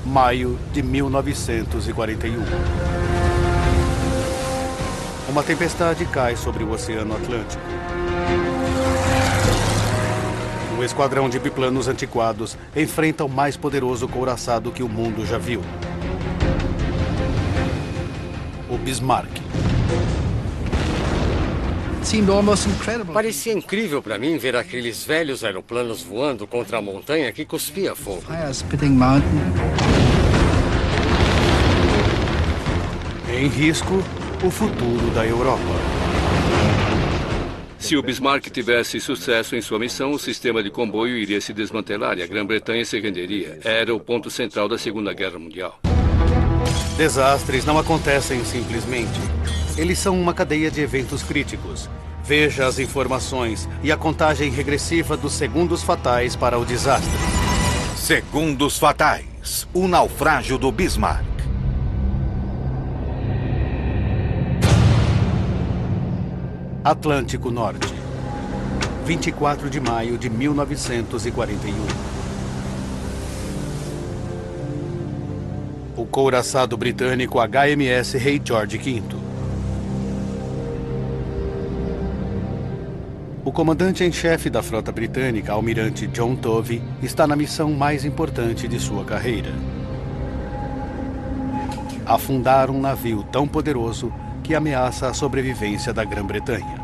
maio de 1941. Uma tempestade cai sobre o Oceano Atlântico. Um esquadrão de biplanos antiquados enfrenta o mais poderoso couraçado que o mundo já viu. O Bismarck. Parecia incrível para mim ver aqueles velhos aeroplanos voando contra a montanha que cuspia fogo. Em risco, o futuro da Europa. Se o Bismarck tivesse sucesso em sua missão, o sistema de comboio iria se desmantelar e a Grã-Bretanha se renderia. Era o ponto central da Segunda Guerra Mundial. Desastres não acontecem simplesmente. Eles são uma cadeia de eventos críticos. Veja as informações e a contagem regressiva dos segundos fatais para o desastre. Segundos fatais. O naufrágio do Bismarck. Atlântico Norte. 24 de maio de 1941. O couraçado britânico HMS Rei George V. O comandante em chefe da frota britânica, almirante John Tovey, está na missão mais importante de sua carreira. Afundar um navio tão poderoso que ameaça a sobrevivência da Grã-Bretanha.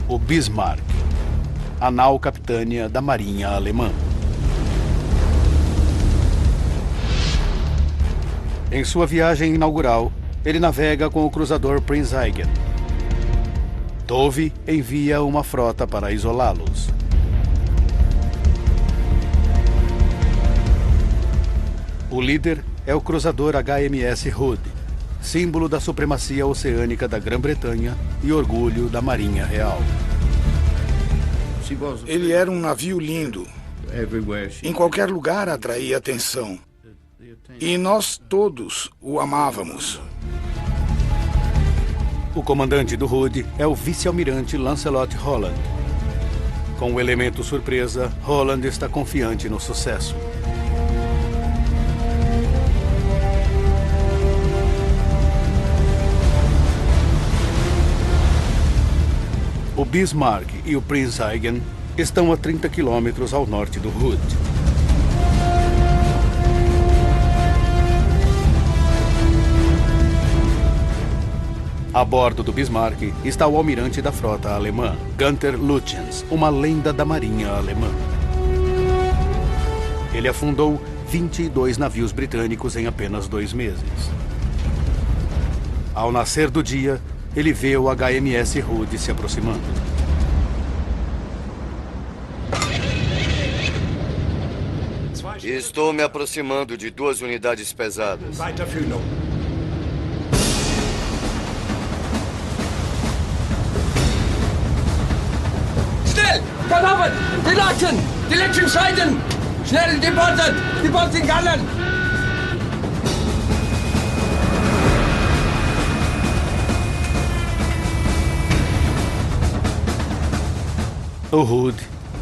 O Bismarck, a nau capitânia da Marinha Alemã. Em sua viagem inaugural, ele navega com o cruzador Prinz Eugen. Tovey envia uma frota para isolá-los. O líder é o cruzador HMS Hood, símbolo da supremacia oceânica da Grã-Bretanha e orgulho da Marinha Real. Ele era um navio lindo. Em qualquer lugar atraía atenção. E nós todos o amávamos. O comandante do Hood é o vice-almirante Lancelot Holland. Com o elemento surpresa, Holland está confiante no sucesso. O Bismarck e o Prinz Eugen estão a 30 quilômetros ao norte do Hood. A bordo do Bismarck está o almirante da frota alemã, Günther Lütjens, uma lenda da marinha alemã. Ele afundou 22 navios britânicos em apenas 2 meses. Ao nascer do dia, ele vê o HMS Hood se aproximando. Estou me aproximando de 2 unidades pesadas. Schnell! Verlaufen! Die Leuten! Die letzten Scheiden! Schnell, die Boote in Gallen! O Hood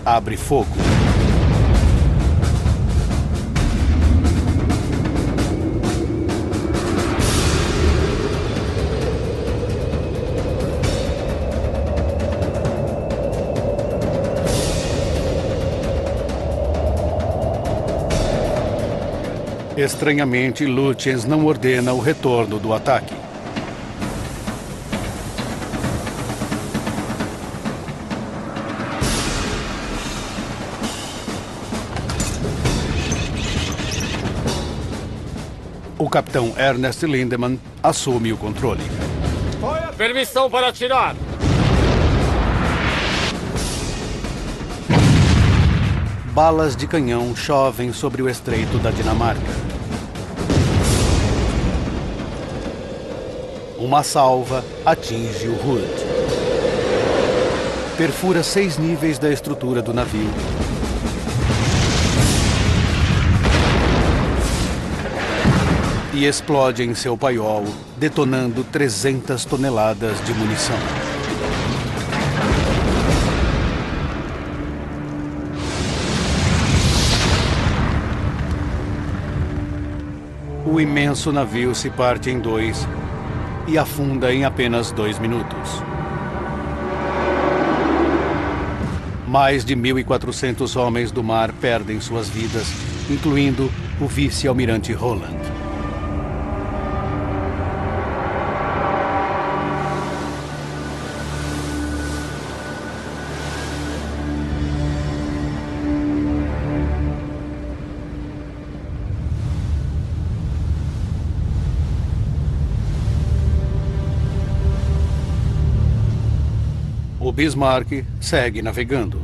abre fogo. Estranhamente, Lütjens não ordena o retorno do ataque. O capitão Ernest Lindemann assume o controle. Permissão para atirar! Balas de canhão chovem sobre o estreito da Dinamarca. Uma salva atinge o Hood. Perfura 6 níveis da estrutura do navio. E explode em seu paiol, detonando 300 toneladas de munição. o imenso navio se parte em dois e afunda em apenas 2 minutos. Mais de 1.400 homens do mar perdem suas vidas, incluindo o vice-almirante Holland. O Bismarck segue navegando.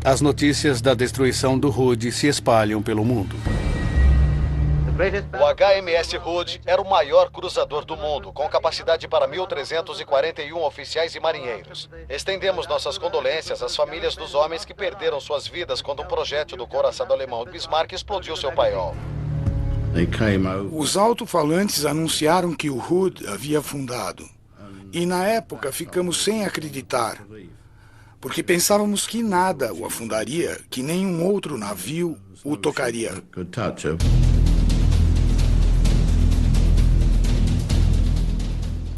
As notícias da destruição do Hood se espalham pelo mundo. O HMS Hood era o maior cruzador do mundo, com capacidade para 1.341 oficiais e marinheiros. Estendemos nossas condolências às famílias dos homens que perderam suas vidas quando um projétil do couraçado alemão Bismarck explodiu seu paiol. Os alto-falantes anunciaram que o Hood havia afundado. E na época ficamos sem acreditar, porque pensávamos que nada o afundaria, que nenhum outro navio o tocaria.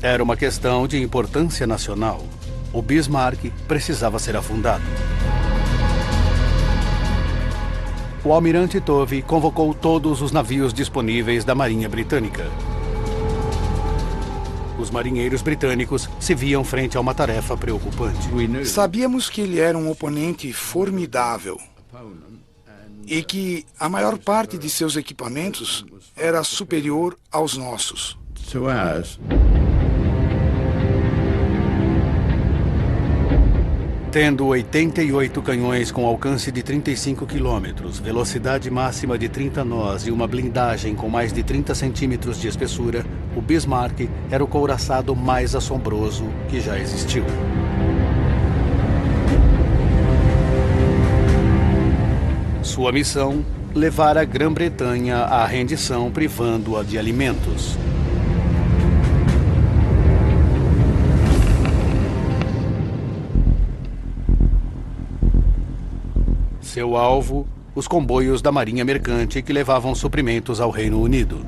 Era uma questão de importância nacional. O Bismarck precisava ser afundado. O almirante Tovey convocou todos os navios disponíveis da Marinha Britânica. Os marinheiros britânicos se viam frente a uma tarefa preocupante. Sabíamos que ele era um oponente formidável e que a maior parte de seus equipamentos era superior aos nossos. Tendo 88 canhões com alcance de 35 quilômetros, velocidade máxima de 30 nós e uma blindagem com mais de 30 centímetros de espessura, o Bismarck era o couraçado mais assombroso que já existiu. Sua missão: levar a Grã-Bretanha à rendição, privando-a de alimentos. Seu alvo, os comboios da Marinha Mercante que levavam suprimentos ao Reino Unido.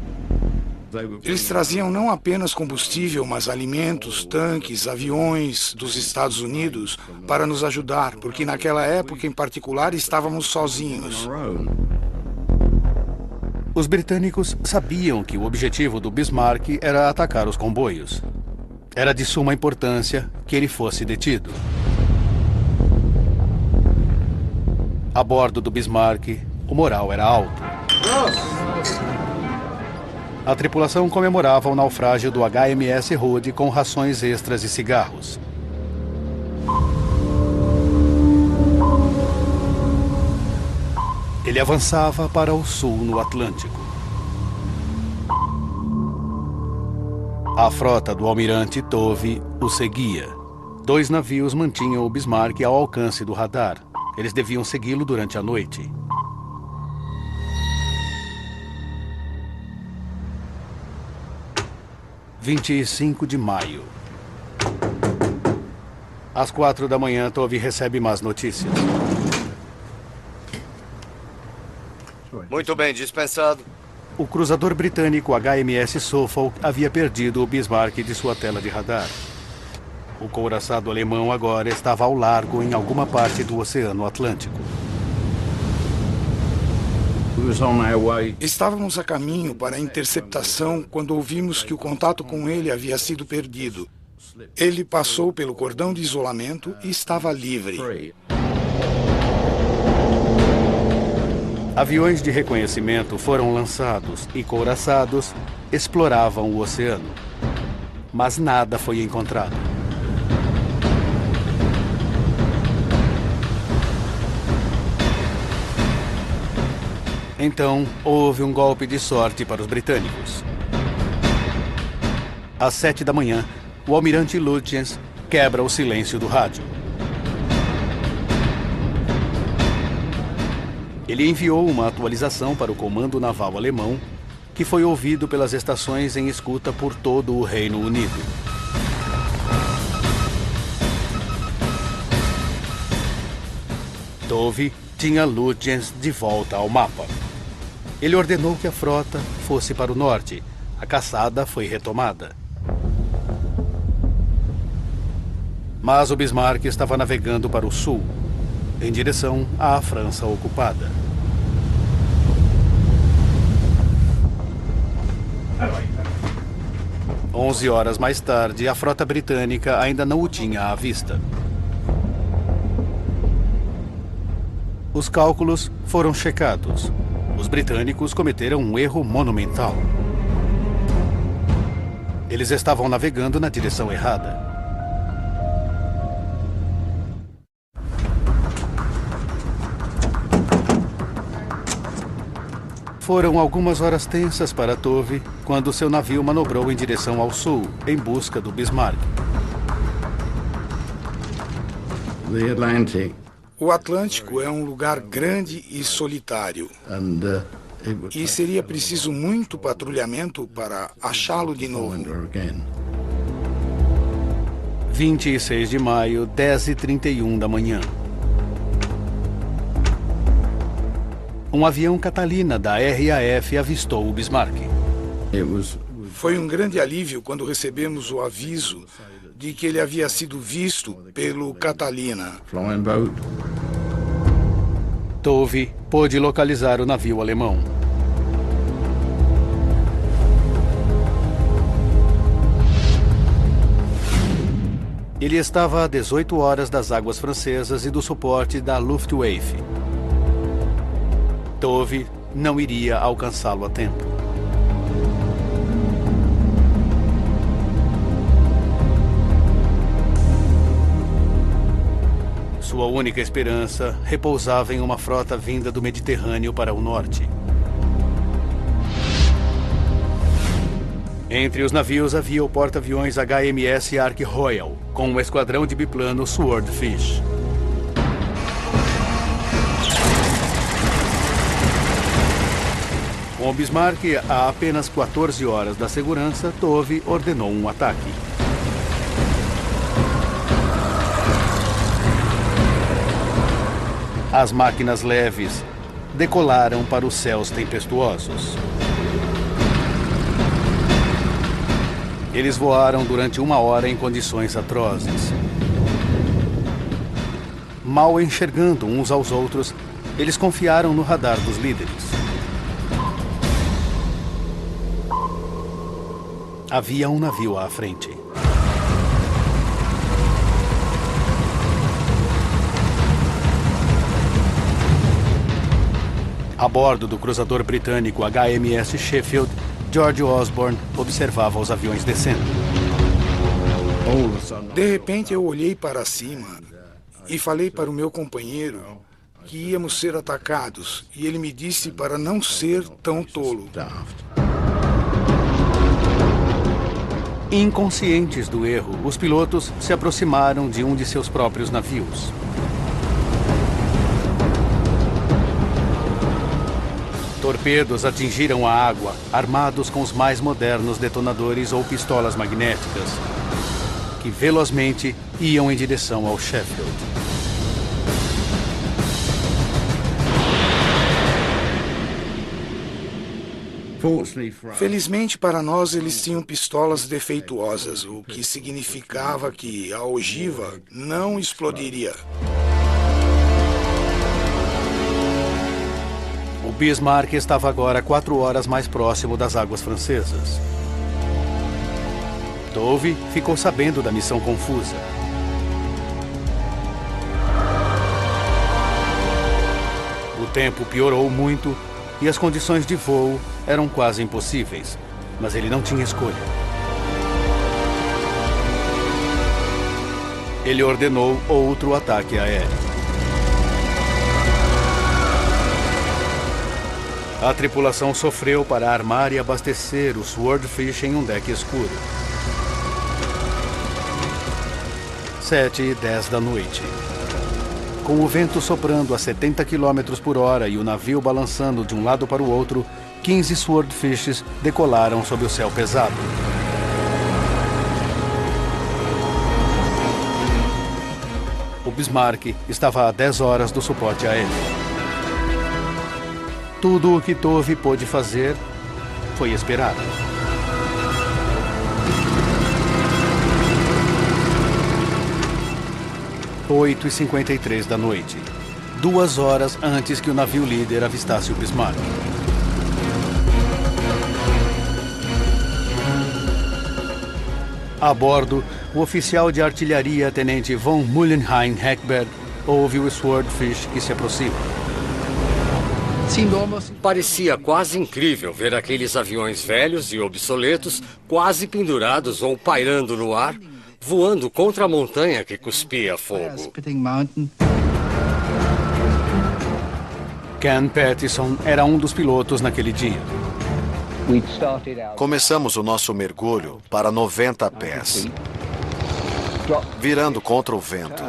Eles traziam não apenas combustível, mas alimentos, tanques, aviões dos Estados Unidos para nos ajudar, porque naquela época em particular estávamos sozinhos. Os britânicos sabiam que o objetivo do Bismarck era atacar os comboios. Era de suma importância que ele fosse detido. A bordo do Bismarck, o moral era alto. A tripulação comemorava o naufrágio do HMS Hood com rações extras e cigarros. Ele avançava para o sul no Atlântico. A frota do almirante Tovey o seguia. 2 navios mantinham o Bismarck ao alcance do radar. Eles deviam segui-lo durante a noite. – 25 de maio. Às 4 da manhã, Tovey recebe más notícias. Muito bem, dispensado. O cruzador britânico HMS Suffolk havia perdido o Bismarck de sua tela de radar. O couraçado alemão agora estava ao largo em alguma parte do Oceano Atlântico. Estávamos a caminho para a interceptação quando ouvimos que o contato com ele havia sido perdido. Ele passou pelo cordão de isolamento e estava livre. Aviões de reconhecimento foram lançados e couraçados exploravam o oceano. Mas nada foi encontrado. Então, houve um golpe de sorte para os britânicos. Às 7 da manhã, o almirante Lutyens quebra o silêncio do rádio. Ele enviou uma atualização para o comando naval alemão, que foi ouvido pelas estações em escuta por todo o Reino Unido. Dove tinha Lutyens de volta ao mapa. Ele ordenou que a frota fosse para o norte. A caçada foi retomada. Mas o Bismarck estava navegando para o sul, em direção à França ocupada. Às 11 horas mais tarde, a frota britânica ainda não o tinha à vista. Os cálculos foram checados. Os britânicos cometeram um erro monumental. Eles estavam navegando na direção errada. Foram algumas horas tensas para Tove quando seu navio manobrou em direção ao sul, em busca do Bismarck. O Atlântico é um lugar grande e solitário. E seria preciso muito patrulhamento para achá-lo de novo. 26 de maio, 10h31 da manhã. Um avião Catalina da RAF avistou o Bismarck. Foi um grande alívio quando recebemos o aviso de que ele havia sido visto pelo Catalina. Tove pôde localizar o navio alemão. Ele estava a 18 horas das águas francesas e do suporte da Luftwaffe. Tove não iria alcançá-lo a tempo. Sua única esperança repousava em uma frota vinda do Mediterrâneo para o norte. Entre os navios havia o porta-aviões HMS Ark Royal, com um esquadrão de biplano Swordfish. Com o Bismarck a apenas 14 horas da segurança, Tove ordenou um ataque. As máquinas leves decolaram para os céus tempestuosos. Eles voaram durante 1 hora em condições atrozes. Mal enxergando uns aos outros, eles confiaram no radar dos líderes. Havia um navio à frente. A bordo do cruzador britânico HMS Sheffield, George Osborne observava os aviões descendo. De repente eu olhei para cima e falei para o meu companheiro que íamos ser atacados, e ele me disse para não ser tão tolo. Inconscientes do erro, os pilotos se aproximaram de um de seus próprios navios. Torpedos atingiram a água, armados com os mais modernos detonadores ou pistolas magnéticas, que velozmente iam em direção ao Sheffield. Felizmente para nós, eles tinham pistolas defeituosas, o que significava que a ogiva não explodiria. O Bismarck estava agora 4 horas mais próximo das águas francesas. Dove ficou sabendo da missão confusa. O tempo piorou muito e as condições de voo eram quase impossíveis, mas ele não tinha escolha. Ele ordenou outro ataque aéreo. A tripulação sofreu para armar e abastecer o Swordfish em um deck escuro. 7h10 da noite. Com o vento soprando a 70 km por hora e o navio balançando de um lado para o outro, 15 Swordfishes decolaram sob o céu pesado. O Bismarck estava a 10 horas do suporte aéreo. Tudo o que Tovey pôde fazer foi esperar. 8h53 da noite, 2 horas antes que o navio líder avistasse o Bismarck. A bordo, o oficial de artilharia tenente von Mullenheim Heckberg ouve o Swordfish que se aproxima. Parecia quase incrível ver aqueles aviões velhos e obsoletos quase pendurados ou pairando no ar, voando contra a montanha que cuspia fogo. Ken Pattison era um dos pilotos naquele dia. Começamos o nosso mergulho para 90 pés, virando contra o vento.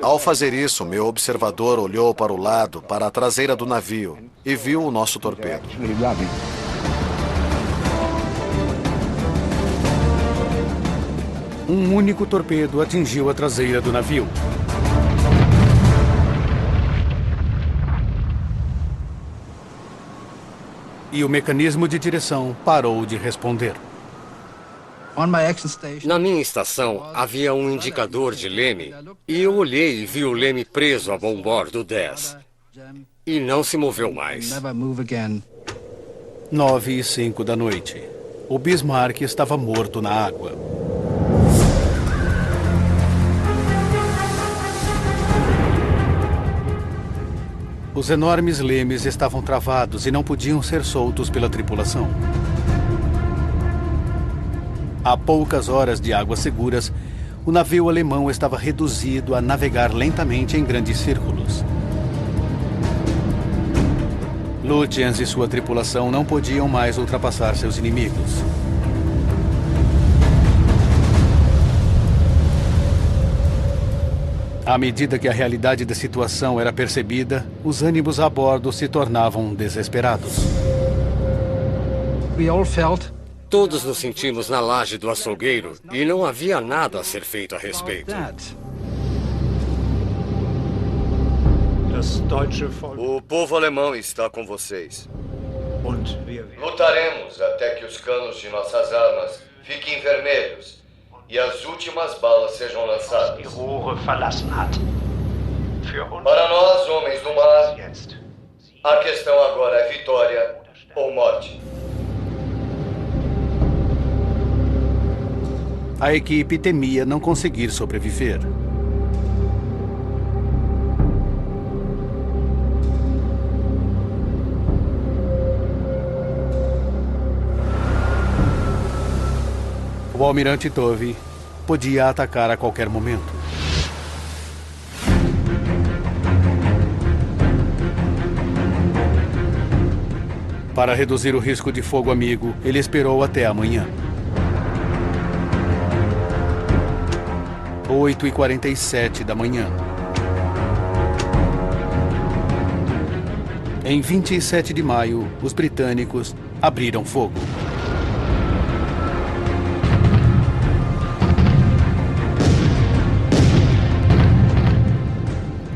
Ao fazer isso, meu observador olhou para o lado, para a traseira do navio, e viu o nosso torpedo. Um único torpedo atingiu a traseira do navio. E o mecanismo de direção parou de responder. Na minha estação, havia um indicador de leme, e eu olhei e vi o leme preso a bombordo 10. E não se moveu mais. 9h05 da noite. O Bismarck estava morto na água. Os enormes lemes estavam travados e não podiam ser soltos pela tripulação. A poucas horas de águas seguras, o navio alemão estava reduzido a navegar lentamente em grandes círculos. Lutyens e sua tripulação não podiam mais ultrapassar seus inimigos. À medida que a realidade da situação era percebida, os ânimos a bordo se tornavam desesperados. Todos nos sentimos na laje do açougueiro e não havia nada a ser feito a respeito. O povo alemão está com vocês. Lutaremos até que os canos de nossas armas fiquem vermelhos e as últimas balas sejam lançadas. Para nós, homens do mar, a questão agora é vitória ou morte. A equipe temia não conseguir sobreviver. O almirante Tovey podia atacar a qualquer momento. Para reduzir o risco de fogo amigo, ele esperou até amanhã. 8h47 da manhã. Em 27 de maio, os britânicos abriram fogo.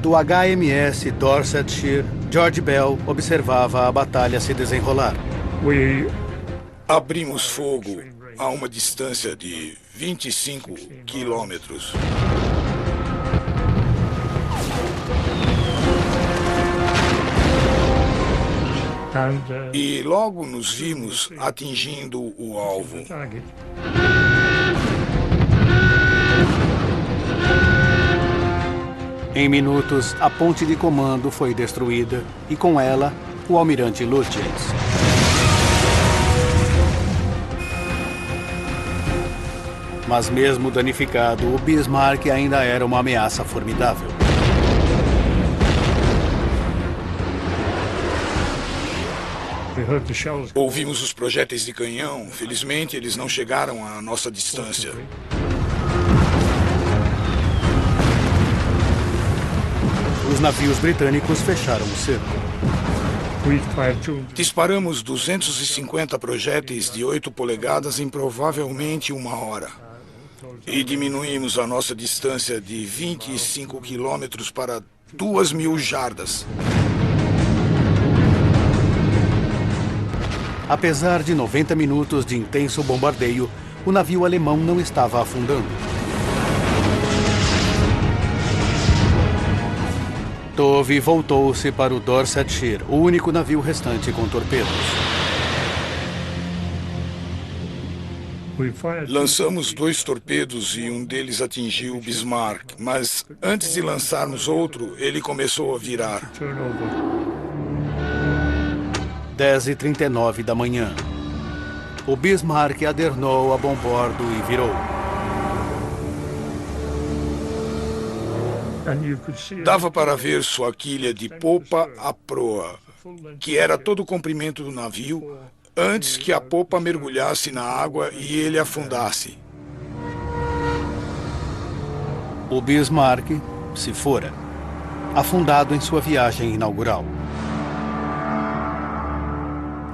Do HMS Dorsetshire, George Bell observava a batalha se desenrolar. Abrimos fogo a uma distância de 25 quilômetros. E logo nos vimos atingindo o alvo. Em minutos, a ponte de comando foi destruída e, com ela, o almirante Lutyens. Mas mesmo danificado, o Bismarck ainda era uma ameaça formidável. Ouvimos os projéteis de canhão. Felizmente, eles não chegaram à nossa distância. Os navios britânicos fecharam o cerco. Disparamos 250 projéteis de 8 polegadas em provavelmente 1 hora. E diminuímos a nossa distância de 25 quilômetros para 2.000 jardas. Apesar de 90 minutos de intenso bombardeio, o navio alemão não estava afundando. Tove voltou-se para o Dorsetshire, o único navio restante com torpedos. Lançamos 2 torpedos e um deles atingiu o Bismarck, mas antes de lançarmos outro, ele começou a virar. 10h39 da manhã. O Bismarck adernou a bombordo e virou. Dava para ver sua quilha de popa à proa, que era todo o comprimento do navio, antes que a popa mergulhasse na água e ele afundasse. O Bismarck se fora, afundado em sua viagem inaugural.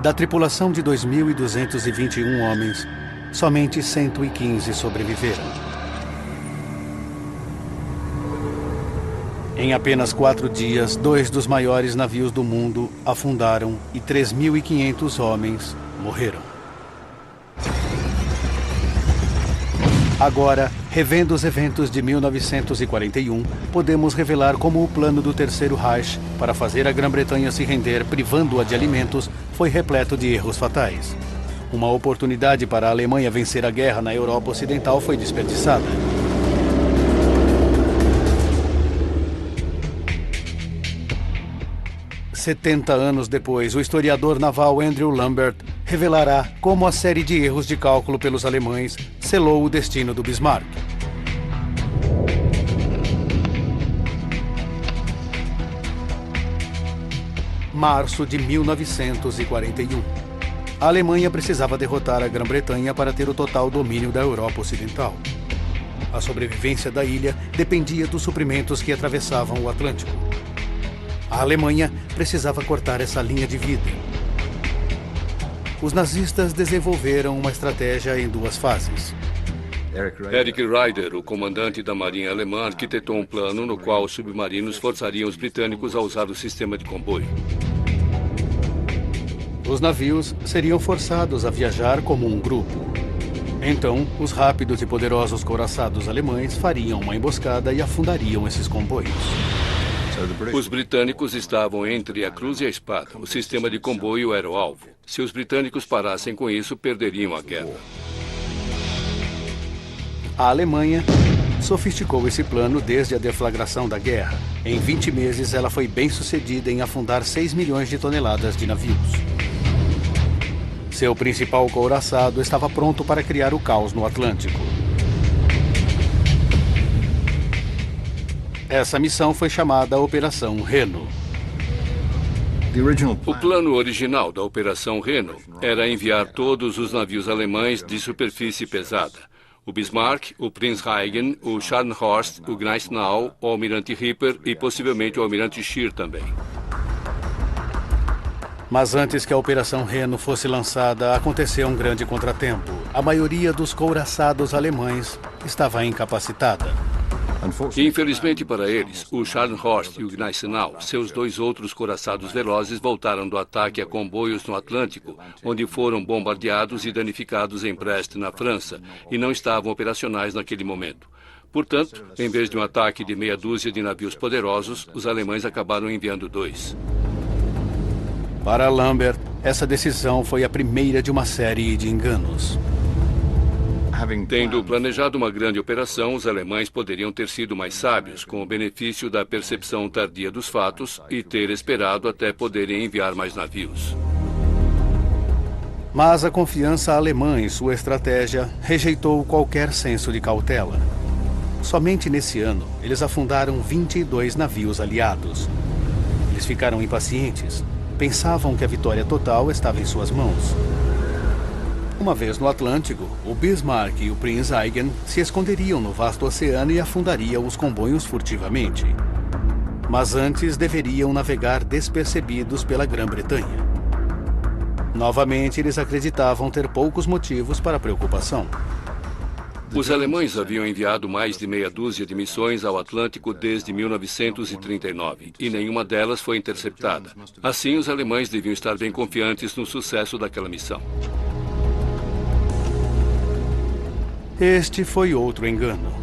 Da tripulação de 2.221 homens, somente 115 sobreviveram. Em apenas 4 dias, 2 dos maiores navios do mundo afundaram e 3.500 homens morreram. Agora, revendo os eventos de 1941, podemos revelar como o plano do Terceiro Reich para fazer a Grã-Bretanha se render, privando-a de alimentos, foi repleto de erros fatais. Uma oportunidade para a Alemanha vencer a guerra na Europa Ocidental foi desperdiçada. "70 anos depois, o historiador naval Andrew Lambert revelará como a série de erros de cálculo pelos alemães selou o destino do Bismarck. Março de 1941. A Alemanha precisava derrotar a Grã-Bretanha para ter o total domínio da Europa Ocidental. A sobrevivência da ilha dependia dos suprimentos que atravessavam o Atlântico. A Alemanha precisava cortar essa linha de vida. Os nazistas desenvolveram uma estratégia em 2 fases. Erich Raeder, o comandante da Marinha Alemã, arquitetou um plano no qual os submarinos forçariam os britânicos a usar o sistema de comboio. Os navios seriam forçados a viajar como um grupo. Então, os rápidos e poderosos couraçados alemães fariam uma emboscada e afundariam esses comboios. Os britânicos estavam entre a cruz e a espada. O sistema de comboio era o alvo. Se os britânicos parassem com isso, perderiam a guerra. A Alemanha sofisticou esse plano desde a deflagração da guerra. Em 20 meses, ela foi bem sucedida em afundar 6 milhões de toneladas de navios. Seu principal couraçado estava pronto para criar o caos no Atlântico. Essa missão foi chamada Operação Reno. O plano original da Operação Reno era enviar todos os navios alemães de superfície pesada. O Bismarck, o Prinz-Eugen, o Scharnhorst, o Gneisenau, o Almirante Ripper e possivelmente o Almirante Scheer também. Mas antes que a Operação Reno fosse lançada, aconteceu um grande contratempo. A maioria dos couraçados alemães estava incapacitada. Infelizmente para eles, o Scharnhorst e o Gneisenau, seus 2 outros couraçados velozes, voltaram do ataque a comboios no Atlântico, onde foram bombardeados e danificados em Brest, na França, e não estavam operacionais naquele momento. Portanto, em vez de um ataque de meia dúzia de navios poderosos, os alemães acabaram enviando 2. Para Lambert, essa decisão foi a primeira de uma série de enganos. Tendo planejado uma grande operação, os alemães poderiam ter sido mais sábios, com o benefício da percepção tardia dos fatos e ter esperado até poderem enviar mais navios. Mas a confiança alemã em sua estratégia rejeitou qualquer senso de cautela. Somente nesse ano, eles afundaram 22 navios aliados. Eles ficaram impacientes. Pensavam que a vitória total estava em suas mãos. Uma vez no Atlântico, o Bismarck e o Prinz-Eugen se esconderiam no vasto oceano e afundariam os comboios furtivamente. Mas antes deveriam navegar despercebidos pela Grã-Bretanha. Novamente, eles acreditavam ter poucos motivos para preocupação. Os alemães haviam enviado mais de meia dúzia de missões ao Atlântico desde 1939 e nenhuma delas foi interceptada. Assim, os alemães deviam estar bem confiantes no sucesso daquela missão. Este foi outro engano.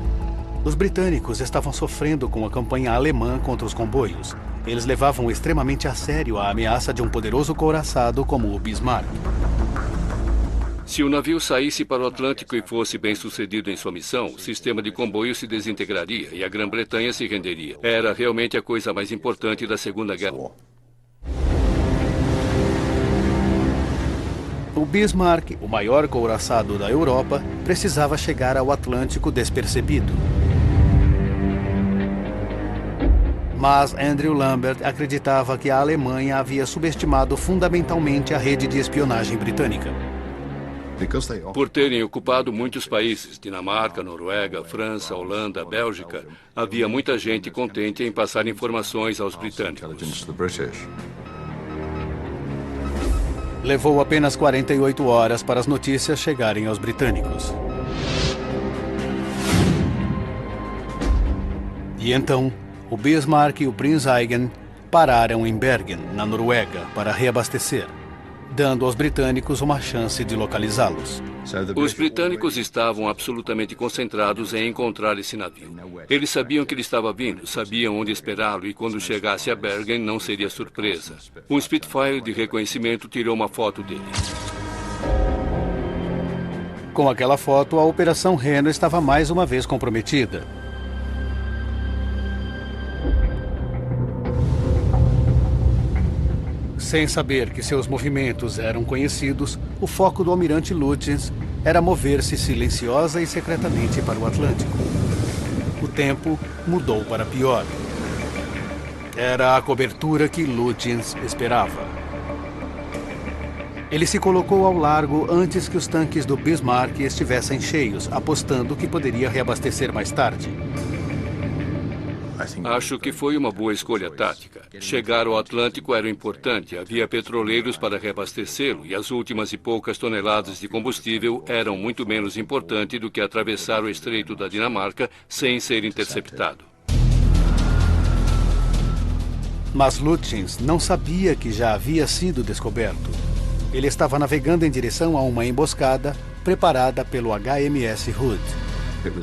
Os britânicos estavam sofrendo com a campanha alemã contra os comboios. Eles levavam extremamente a sério a ameaça de um poderoso couraçado como o Bismarck. Se o navio saísse para o Atlântico e fosse bem sucedido em sua missão, o sistema de comboio se desintegraria e a Grã-Bretanha se renderia. Era realmente a coisa mais importante da Segunda Guerra. O Bismarck, o maior couraçado da Europa, precisava chegar ao Atlântico despercebido. Mas Andrew Lambert acreditava que a Alemanha havia subestimado fundamentalmente a rede de espionagem britânica. Por terem ocupado muitos países, Dinamarca, Noruega, França, Holanda, Bélgica, havia muita gente contente em passar informações aos britânicos. Levou apenas 48 horas para as notícias chegarem aos britânicos. E então, o Bismarck e o Prinz Eugen pararam em Bergen, na Noruega, para reabastecer, dando aos britânicos uma chance de localizá-los. Os britânicos estavam absolutamente concentrados em encontrar esse navio. Eles sabiam que ele estava vindo, sabiam onde esperá-lo e quando chegasse a Bergen não seria surpresa. Um Spitfire de reconhecimento tirou uma foto dele. Com aquela foto, a Operação Reno estava mais uma vez comprometida. Sem saber que seus movimentos eram conhecidos, o foco do almirante Lutyens era mover-se silenciosa e secretamente para o Atlântico. O tempo mudou para pior. Era a cobertura que Lutyens esperava. Ele se colocou ao largo antes que os tanques do Bismarck estivessem cheios, apostando que poderia reabastecer mais tarde. Acho que foi uma boa escolha tática. Chegar ao Atlântico era importante, havia petroleiros para reabastecê-lo e as últimas e poucas toneladas de combustível eram muito menos importante do que atravessar o Estreito da Dinamarca sem ser interceptado. Mas Lutyens não sabia que já havia sido descoberto. Ele estava navegando em direção a uma emboscada preparada pelo HMS Hood.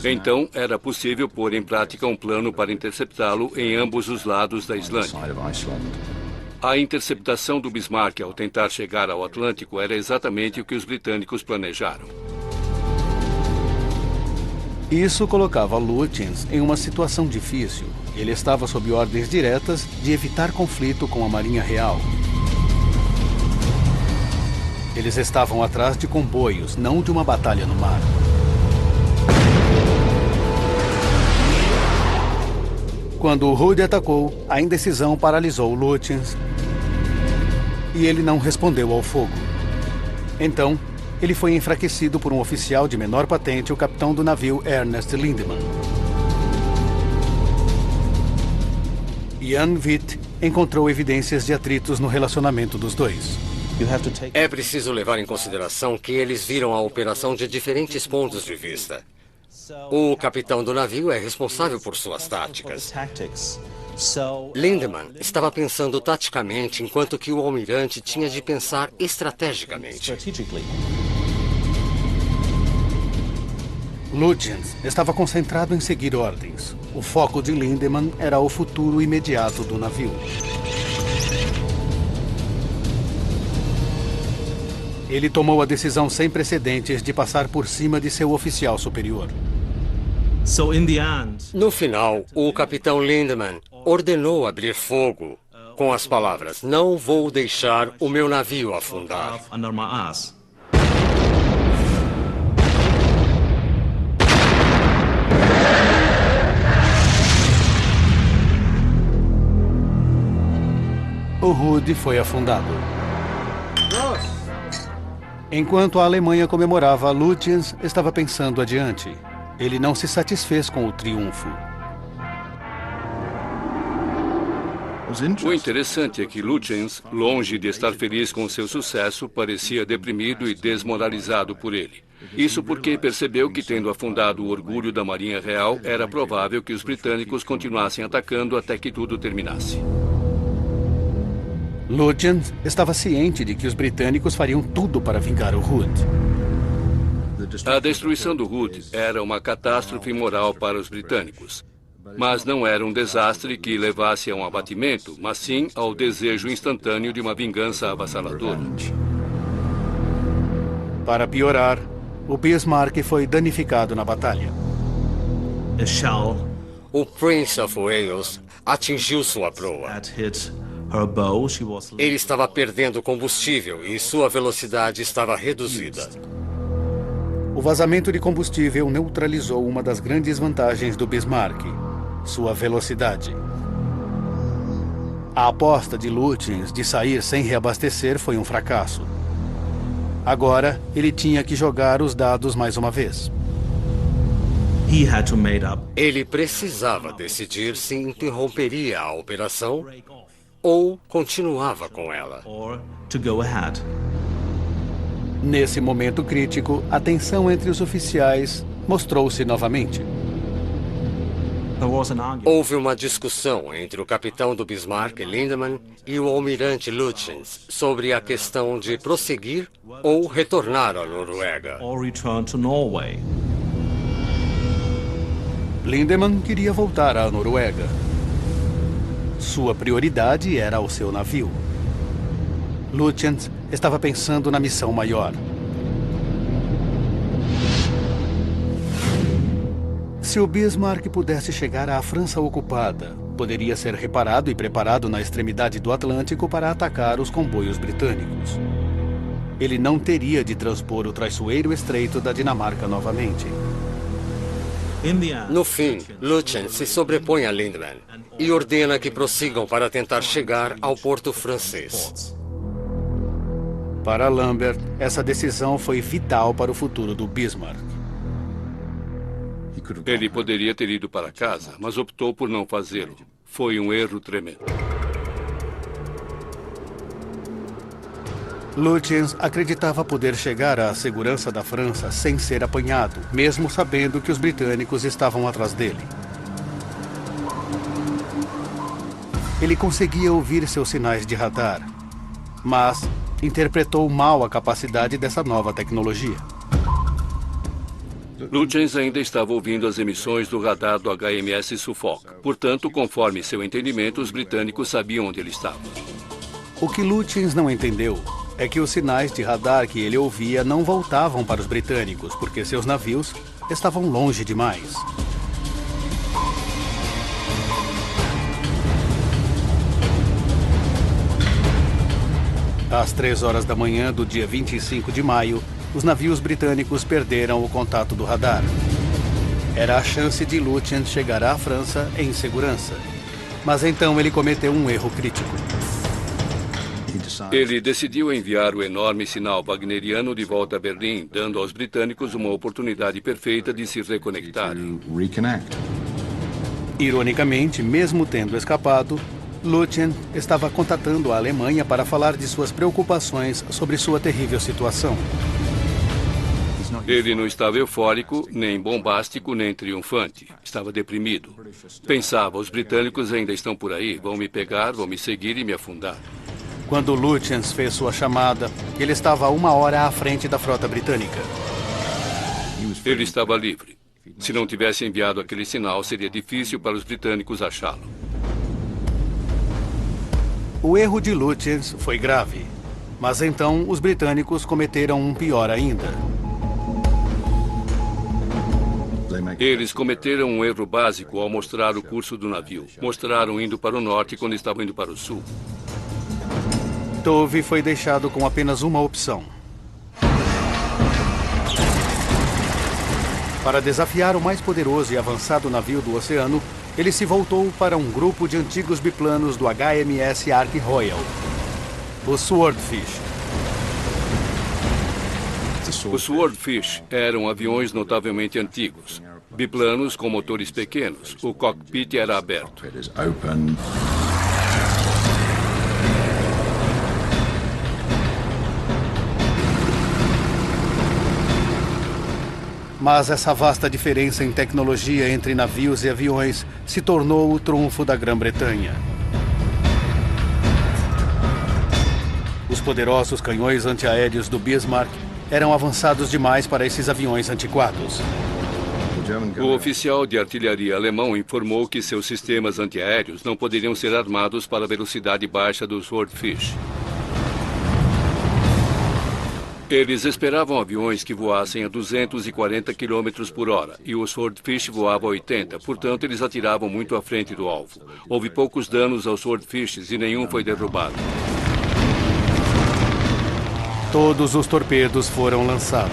Então, era possível pôr em prática um plano para interceptá-lo em ambos os lados da Islândia. A interceptação do Bismarck ao tentar chegar ao Atlântico era exatamente o que os britânicos planejaram. Isso colocava Lutyens em uma situação difícil. Ele estava sob ordens diretas de evitar conflito com a Marinha Real. Eles estavam atrás de comboios, não de uma batalha no mar. Quando o Hood atacou, a indecisão paralisou Lutyens e ele não respondeu ao fogo. Então, ele foi enfraquecido por um oficial de menor patente, o capitão do navio Ernest Lindemann. Jan Witt encontrou evidências de atritos no relacionamento dos dois. É preciso levar em consideração que eles viram a operação de diferentes pontos de vista. O capitão do navio é responsável por suas táticas. Lindemann estava pensando taticamente, enquanto que o almirante tinha de pensar estrategicamente. Lutyens estava concentrado em seguir ordens. O foco de Lindemann era o futuro imediato do navio. Ele tomou a decisão sem precedentes de passar por cima de seu oficial superior. No final, o capitão Lindemann ordenou abrir fogo com as palavras: "Não vou deixar o meu navio afundar." O Hood foi afundado. Enquanto a Alemanha comemorava, Lutyens estava pensando adiante. Ele não se satisfez com o triunfo. O interessante é que Lutyens, longe de estar feliz com seu sucesso, parecia deprimido e desmoralizado por ele. Isso porque percebeu que, tendo afundado o orgulho da Marinha Real, era provável que os britânicos continuassem atacando até que tudo terminasse. Lutyens estava ciente de que os britânicos fariam tudo para vingar o Hood. A destruição do Hood era uma catástrofe moral para os britânicos. Mas não era um desastre que levasse a um abatimento, mas sim ao desejo instantâneo de uma vingança avassaladora. Para piorar, o Bismarck foi danificado na batalha. O Prince of Wales atingiu sua proa. Ele estava perdendo combustível e sua velocidade estava reduzida. O vazamento de combustível neutralizou uma das grandes vantagens do Bismarck, sua velocidade. A aposta de Lutyens de sair sem reabastecer foi um fracasso. Agora, ele tinha que jogar os dados mais uma vez. Ele precisava decidir se interromperia a operação ou continuava com ela. Nesse momento crítico, a tensão entre os oficiais mostrou-se novamente. Houve uma discussão entre o capitão do Bismarck, Lindemann, e o almirante Lutyens sobre a questão de prosseguir ou retornar à Noruega. Lindemann queria voltar à Noruega. Sua prioridade era o seu navio. Lutyens estava pensando na missão maior. Se o Bismarck pudesse chegar à França ocupada, poderia ser reparado e preparado na extremidade do Atlântico para atacar os comboios britânicos. Ele não teria de transpor o traiçoeiro estreito da Dinamarca novamente. No fim, Lutyens se sobrepõe a Lindemann e ordena que prossigam para tentar chegar ao porto francês. Para Lambert, essa decisão foi vital para o futuro do Bismarck. Ele poderia ter ido para casa, mas optou por não fazê-lo. Foi um erro tremendo. Lutyens acreditava poder chegar à segurança da França sem ser apanhado, mesmo sabendo que os britânicos estavam atrás dele. Ele conseguia ouvir seus sinais de radar, mas interpretou mal a capacidade dessa nova tecnologia. Lutyens ainda estava ouvindo as emissões do radar do HMS Suffolk. Portanto, conforme seu entendimento, os britânicos sabiam onde ele estava. O que Lutyens não entendeu é que os sinais de radar que ele ouvia não voltavam para os britânicos, porque seus navios estavam longe demais. Às 3 horas da manhã do dia 25 de maio, os navios britânicos perderam o contato do radar. Era a chance de Lutyens chegar à França em segurança. Mas então ele cometeu um erro crítico. Ele decidiu enviar o enorme sinal wagneriano de volta a Berlim, dando aos britânicos uma oportunidade perfeita de se reconectarem. Ironicamente, mesmo tendo escapado, Lutyens estava contatando a Alemanha para falar de suas preocupações sobre sua terrível situação. Ele não estava eufórico, nem bombástico, nem triunfante. Estava deprimido. Pensava, os britânicos ainda estão por aí, vão me pegar, vão me seguir e me afundar. Quando Lutyens fez sua chamada, ele estava 1 hora à frente da frota britânica. Ele estava livre. Se não tivesse enviado aquele sinal, seria difícil para os britânicos achá-lo. O erro de Lutyens foi grave, mas então os britânicos cometeram um pior ainda. Eles cometeram um erro básico ao mostrar o curso do navio. Mostraram indo para o norte quando estavam indo para o sul. Dove foi deixado com apenas uma opção. Para desafiar o mais poderoso e avançado navio do oceano, ele se voltou para um grupo de antigos biplanos do HMS Ark Royal, os Swordfish. Os Swordfish eram aviões notavelmente antigos, biplanos com motores pequenos. O cockpit era aberto. Mas essa vasta diferença em tecnologia entre navios e aviões se tornou o trunfo da Grã-Bretanha. Os poderosos canhões antiaéreos do Bismarck eram avançados demais para esses aviões antiquados. O oficial de artilharia alemão informou que seus sistemas antiaéreos não poderiam ser armados para a velocidade baixa do Swordfish. Eles esperavam aviões que voassem a 240 km por hora e o Swordfish voava a 80, portanto eles atiravam muito à frente do alvo. Houve poucos danos aos Swordfishes e nenhum foi derrubado. Todos os torpedos foram lançados.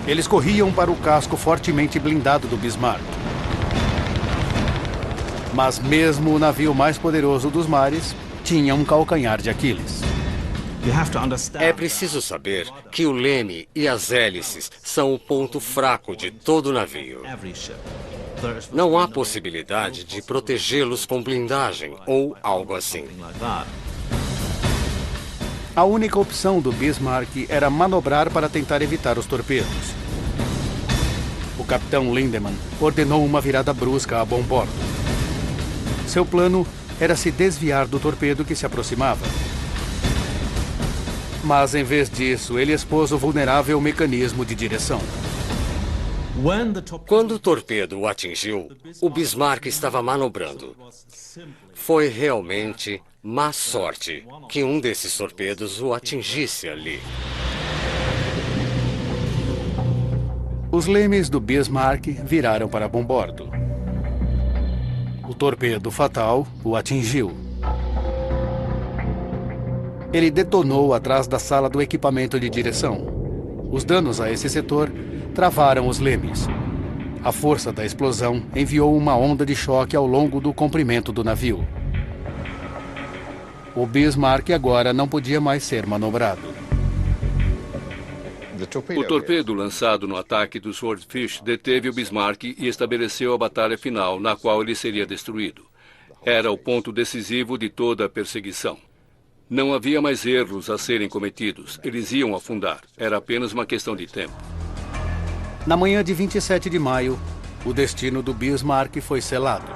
Eles corriam para o casco fortemente blindado do Bismarck. Mas mesmo o navio mais poderoso dos mares tinha um calcanhar de Aquiles. É preciso saber que o leme e as hélices são o ponto fraco de todo navio. Não há possibilidade de protegê-los com blindagem ou algo assim. A única opção do Bismarck era manobrar para tentar evitar os torpedos. O capitão Lindemann ordenou uma virada brusca a bom bordo. Seu plano era se desviar do torpedo que se aproximava. Mas, em vez disso, ele expôs o vulnerável mecanismo de direção. Quando o torpedo o atingiu, o Bismarck estava manobrando. Foi realmente má sorte que um desses torpedos o atingisse ali. Os lemes do Bismarck viraram para bom bordo. O torpedo fatal o atingiu. Ele detonou atrás da sala do equipamento de direção. Os danos a esse setor travaram os lemes. A força da explosão enviou uma onda de choque ao longo do comprimento do navio. O Bismarck agora não podia mais ser manobrado. O torpedo lançado no ataque do Swordfish deteve o Bismarck e estabeleceu a batalha final, na qual ele seria destruído. Era o ponto decisivo de toda a perseguição. Não havia mais erros a serem cometidos. Eles iam afundar. Era apenas uma questão de tempo. Na manhã de 27 de maio, o destino do Bismarck foi selado.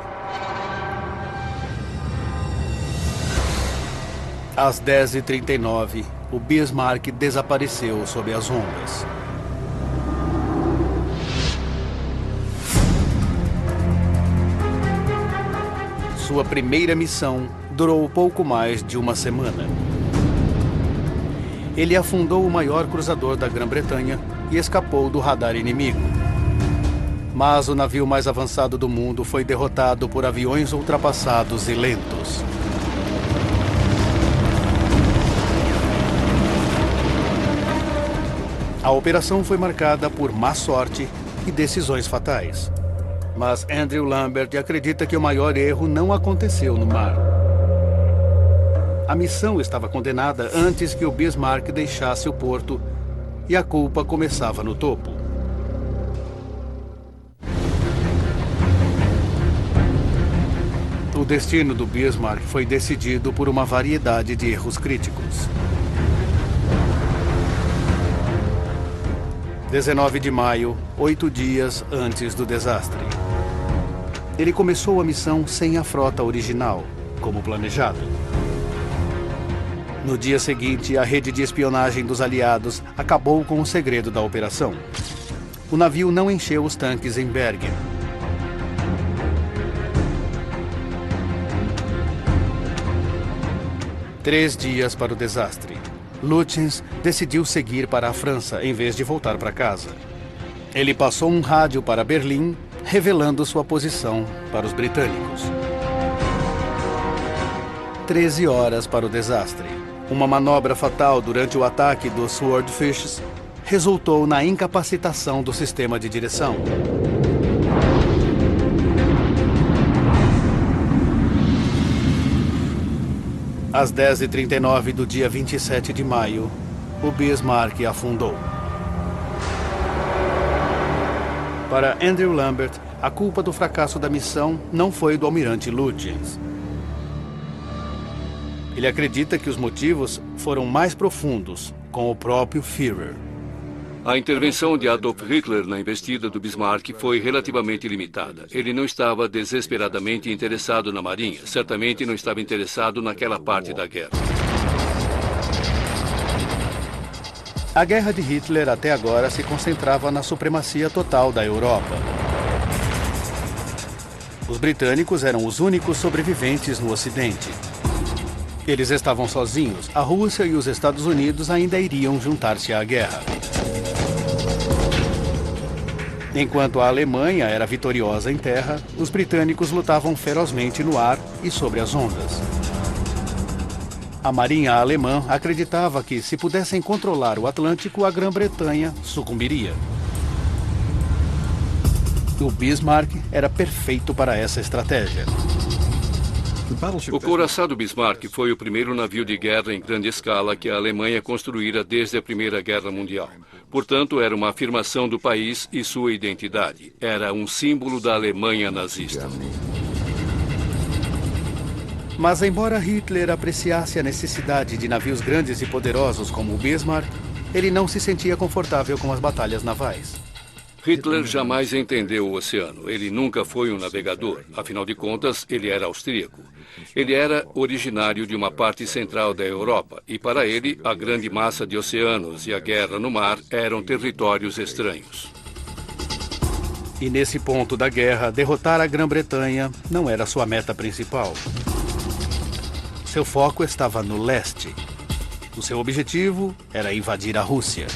Às 10h39, o Bismarck desapareceu sob as ondas. Sua primeira missão durou pouco mais de uma semana. Ele afundou o maior cruzador da Grã-Bretanha e escapou do radar inimigo. Mas o navio mais avançado do mundo foi derrotado por aviões ultrapassados e lentos. A operação foi marcada por má sorte e decisões fatais. Mas Andrew Lambert acredita que o maior erro não aconteceu no mar. A missão estava condenada antes que o Bismarck deixasse o porto e a culpa começava no topo. O destino do Bismarck foi decidido por uma variedade de erros críticos. 19 de maio, 8 dias antes do desastre. Ele começou a missão sem a frota original, como planejado. No dia seguinte, a rede de espionagem dos aliados acabou com o segredo da operação. O navio não encheu os tanques em Bergen. Três dias para o desastre. Lütjens decidiu seguir para a França em vez de voltar para casa. Ele passou um rádio para Berlim, revelando sua posição para os britânicos. 13 horas para o desastre. Uma manobra fatal durante o ataque dos Swordfishes resultou na incapacitação do sistema de direção. Às 10h39 do dia 27 de maio, o Bismarck afundou. Para Andrew Lambert, a culpa do fracasso da missão não foi do almirante Lütjens. Ele acredita que os motivos foram mais profundos com o próprio Führer. A intervenção de Adolf Hitler na investida do Bismarck foi relativamente limitada. Ele não estava desesperadamente interessado na Marinha. Certamente não estava interessado naquela parte da guerra. A guerra de Hitler até agora se concentrava na supremacia total da Europa. Os britânicos eram os únicos sobreviventes no Ocidente. Eles estavam sozinhos. A Rússia e os Estados Unidos ainda iriam juntar-se à guerra. Enquanto a Alemanha era vitoriosa em terra, os britânicos lutavam ferozmente no ar e sobre as ondas. A marinha alemã acreditava que, se pudessem controlar o Atlântico, a Grã-Bretanha sucumbiria. O Bismarck era perfeito para essa estratégia. O couraçado Bismarck foi o primeiro navio de guerra em grande escala que a Alemanha construíra desde a Primeira Guerra Mundial. Portanto, era uma afirmação do país e sua identidade. Era um símbolo da Alemanha nazista. Mas, embora Hitler apreciasse a necessidade de navios grandes e poderosos como o Bismarck, ele não se sentia confortável com as batalhas navais. Hitler jamais entendeu o oceano. Ele nunca foi um navegador. Afinal de contas, ele era austríaco. Ele era originário de uma parte central da Europa e, para ele, a grande massa de oceanos e a guerra no mar eram territórios estranhos. E nesse ponto da guerra, derrotar a Grã-Bretanha não era sua meta principal. Seu foco estava no leste. O seu objetivo era invadir a Rússia.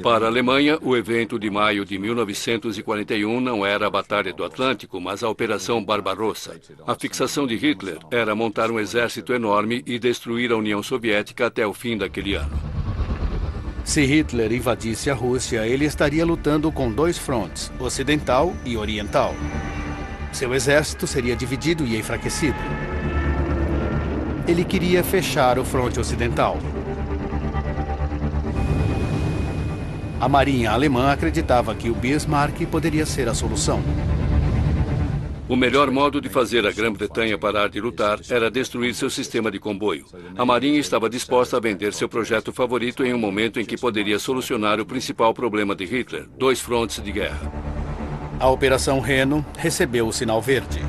Para a Alemanha, o evento de maio de 1941 não era a Batalha do Atlântico, mas a Operação Barbarossa. A fixação de Hitler era montar um exército enorme e destruir a União Soviética até o fim daquele ano. Se Hitler invadisse a Rússia, ele estaria lutando com dois frontes, ocidental e oriental. Seu exército seria dividido e enfraquecido. Ele queria fechar o fronte ocidental. A marinha alemã acreditava que o Bismarck poderia ser a solução. O melhor modo de fazer a Grã-Bretanha parar de lutar era destruir seu sistema de comboio. A marinha estava disposta a vender seu projeto favorito em um momento em que poderia solucionar o principal problema de Hitler, dois frontes de guerra. A Operação Reno recebeu o sinal verde.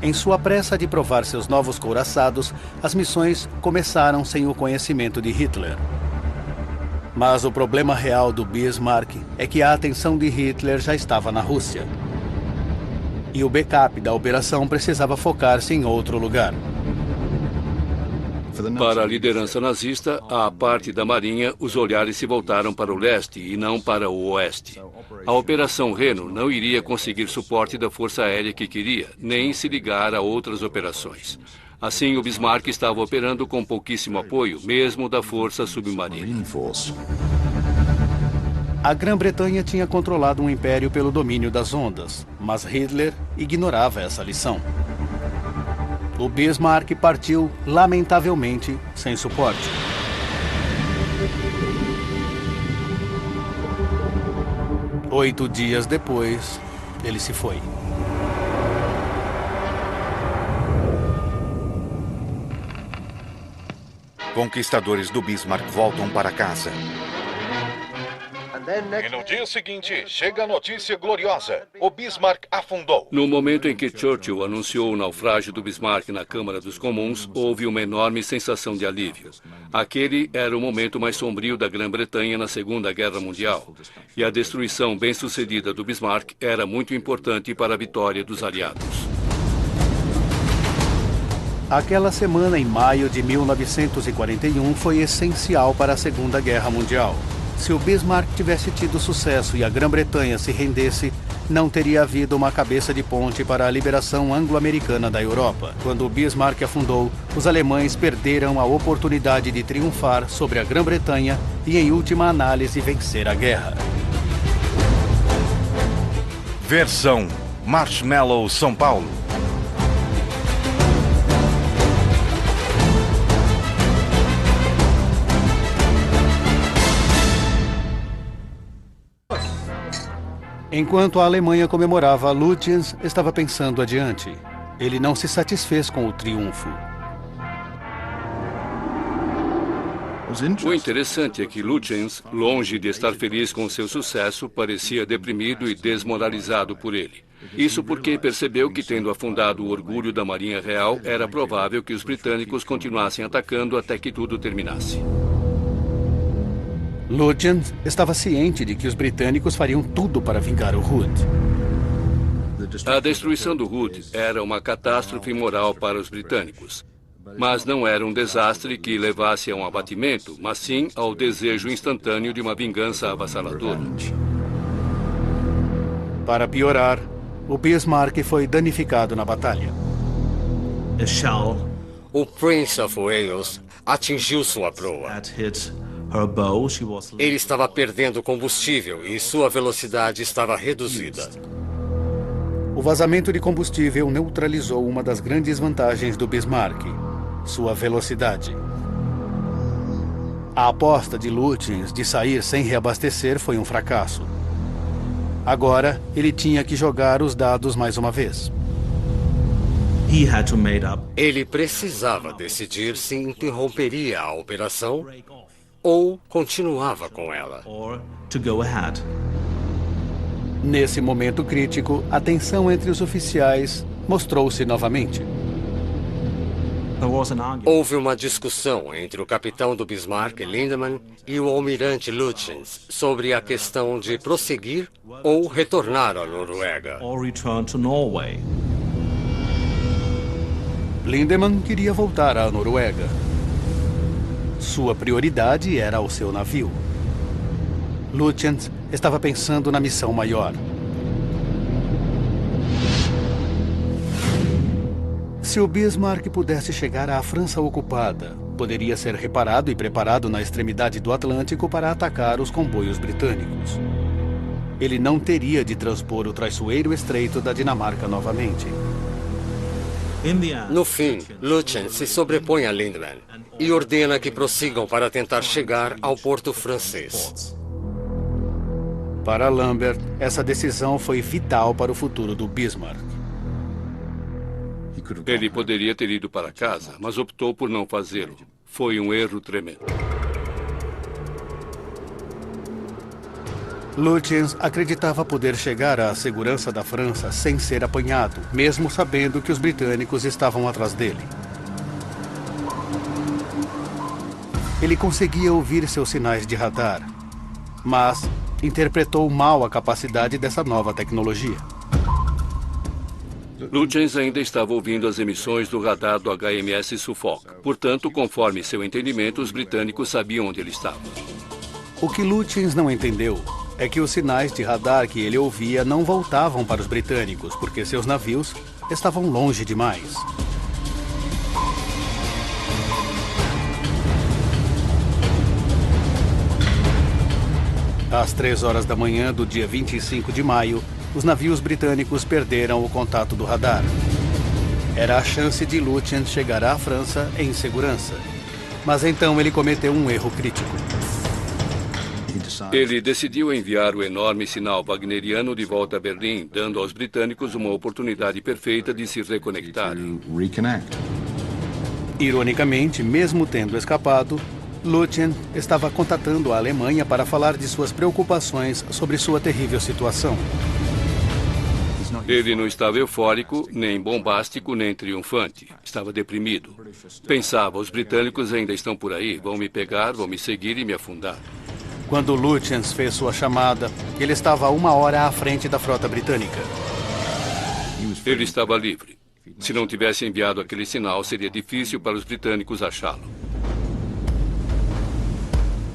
Em sua pressa de provar seus novos couraçados, as missões começaram sem o conhecimento de Hitler. Mas o problema real do Bismarck é que a atenção de Hitler já estava na Rússia. E o backup da operação precisava focar-se em outro lugar. Para a liderança nazista, a parte da marinha, os olhares se voltaram para o leste e não para o oeste. A Operação Reno não iria conseguir suporte da força aérea que queria, nem se ligar a outras operações. Assim, o Bismarck estava operando com pouquíssimo apoio, mesmo da força submarina. A Grã-Bretanha tinha controlado um império pelo domínio das ondas, mas Hitler ignorava essa lição. O Bismarck partiu, lamentavelmente, sem suporte. Oito dias depois, ele se foi. Conquistadores do Bismarck voltam para casa. E no dia seguinte, chega a notícia gloriosa. O Bismarck afundou. No momento em que Churchill anunciou o naufrágio do Bismarck na Câmara dos Comuns, houve uma enorme sensação de alívio. Aquele era o momento mais sombrio da Grã-Bretanha na Segunda Guerra Mundial. E a destruição bem-sucedida do Bismarck era muito importante para a vitória dos aliados. Aquela semana em maio de 1941 foi essencial para a Segunda Guerra Mundial. Se o Bismarck tivesse tido sucesso e a Grã-Bretanha se rendesse, não teria havido uma cabeça de ponte para a liberação anglo-americana da Europa. Quando o Bismarck afundou, os alemães perderam a oportunidade de triunfar sobre a Grã-Bretanha e, em última análise, vencer a guerra. Versão Marshmallow São Paulo. Enquanto a Alemanha comemorava, Lutyens estava pensando adiante. Ele não se satisfez com o triunfo. O interessante é que Lutyens, longe de estar feliz com seu sucesso, parecia deprimido e desmoralizado por ele. Isso porque percebeu que, tendo afundado o orgulho da Marinha Real, era provável que os britânicos continuassem atacando até que tudo terminasse. Lutyens estava ciente de que os britânicos fariam tudo para vingar o Hood. A destruição do Hood era uma catástrofe moral para os britânicos. Mas não era um desastre que levasse a um abatimento, mas sim ao desejo instantâneo de uma vingança avassaladora. Para piorar, o Bismarck foi danificado na batalha. O Prince of Wales atingiu sua proa. Ele estava perdendo combustível e sua velocidade estava reduzida. O vazamento de combustível neutralizou uma das grandes vantagens do Bismarck, sua velocidade. A aposta de Lutyens de sair sem reabastecer foi um fracasso. Agora, ele tinha que jogar os dados mais uma vez. Ele precisava decidir se interromperia a operação ou continuava com ela. Nesse momento crítico, a tensão entre os oficiais mostrou-se novamente. Houve uma discussão entre o capitão do Bismarck, Lindemann, e o almirante Lutyens sobre a questão de prosseguir ou retornar à Noruega. Lindemann queria voltar à Noruega. Sua prioridade era o seu navio. Lutyens estava pensando na missão maior. Se o Bismarck pudesse chegar à França ocupada, poderia ser reparado e preparado na extremidade do Atlântico para atacar os comboios britânicos. Ele não teria de transpor o traiçoeiro estreito da Dinamarca novamente. No fim, Lutyens se sobrepõe a Lindemann e ordena que prossigam para tentar chegar ao porto francês. Para Lambert, essa decisão foi vital para o futuro do Bismarck. Ele poderia ter ido para casa, mas optou por não fazê-lo. Foi um erro tremendo. Lutyens acreditava poder chegar à segurança da França sem ser apanhado, mesmo sabendo que os britânicos estavam atrás dele. Ele conseguia ouvir seus sinais de radar, mas interpretou mal a capacidade dessa nova tecnologia. Lutyens ainda estava ouvindo as emissões do radar do HMS Suffolk. Portanto, conforme seu entendimento, os britânicos sabiam onde ele estava. O que Lutyens não entendeu é que os sinais de radar que ele ouvia não voltavam para os britânicos, porque seus navios estavam longe demais. Às 3 horas da manhã do dia 25 de maio, os navios britânicos perderam o contato do radar. Era a chance de Lutyens chegar à França em segurança. Mas então ele cometeu um erro crítico. Ele decidiu enviar o enorme sinal wagneriano de volta a Berlim, dando aos britânicos uma oportunidade perfeita de se reconectarem. Ironicamente, mesmo tendo escapado, Lutyens estava contatando a Alemanha para falar de suas preocupações sobre sua terrível situação. Ele não estava eufórico, nem bombástico, nem triunfante. Estava deprimido. Pensava, os britânicos ainda estão por aí, vão me pegar, vão me seguir e me afundar. Quando Lutyens fez sua chamada, ele estava a 1 hora à frente da frota britânica. Ele estava livre. Se não tivesse enviado aquele sinal, seria difícil para os britânicos achá-lo.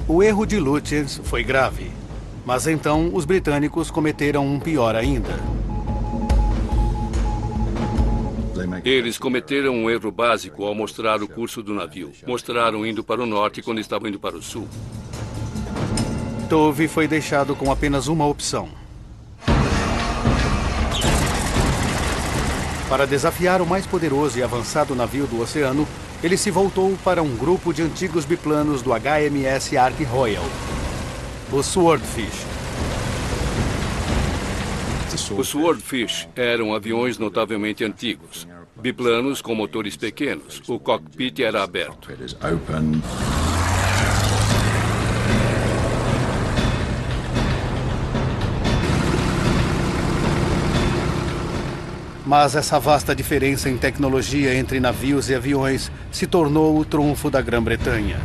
O erro de Lutyens foi grave, mas então os britânicos cometeram um pior ainda. Eles cometeram um erro básico ao mostrar o curso do navio. Mostraram indo para o norte quando estavam indo para o sul. Tovey foi deixado com apenas uma opção. Para desafiar o mais poderoso e avançado navio do oceano, ele se voltou para um grupo de antigos biplanos do HMS Ark Royal, os Swordfish. Os Swordfish eram aviões notavelmente antigos, biplanos com motores pequenos. O cockpit era aberto. Mas essa vasta diferença em tecnologia entre navios e aviões se tornou o trunfo da Grã-Bretanha.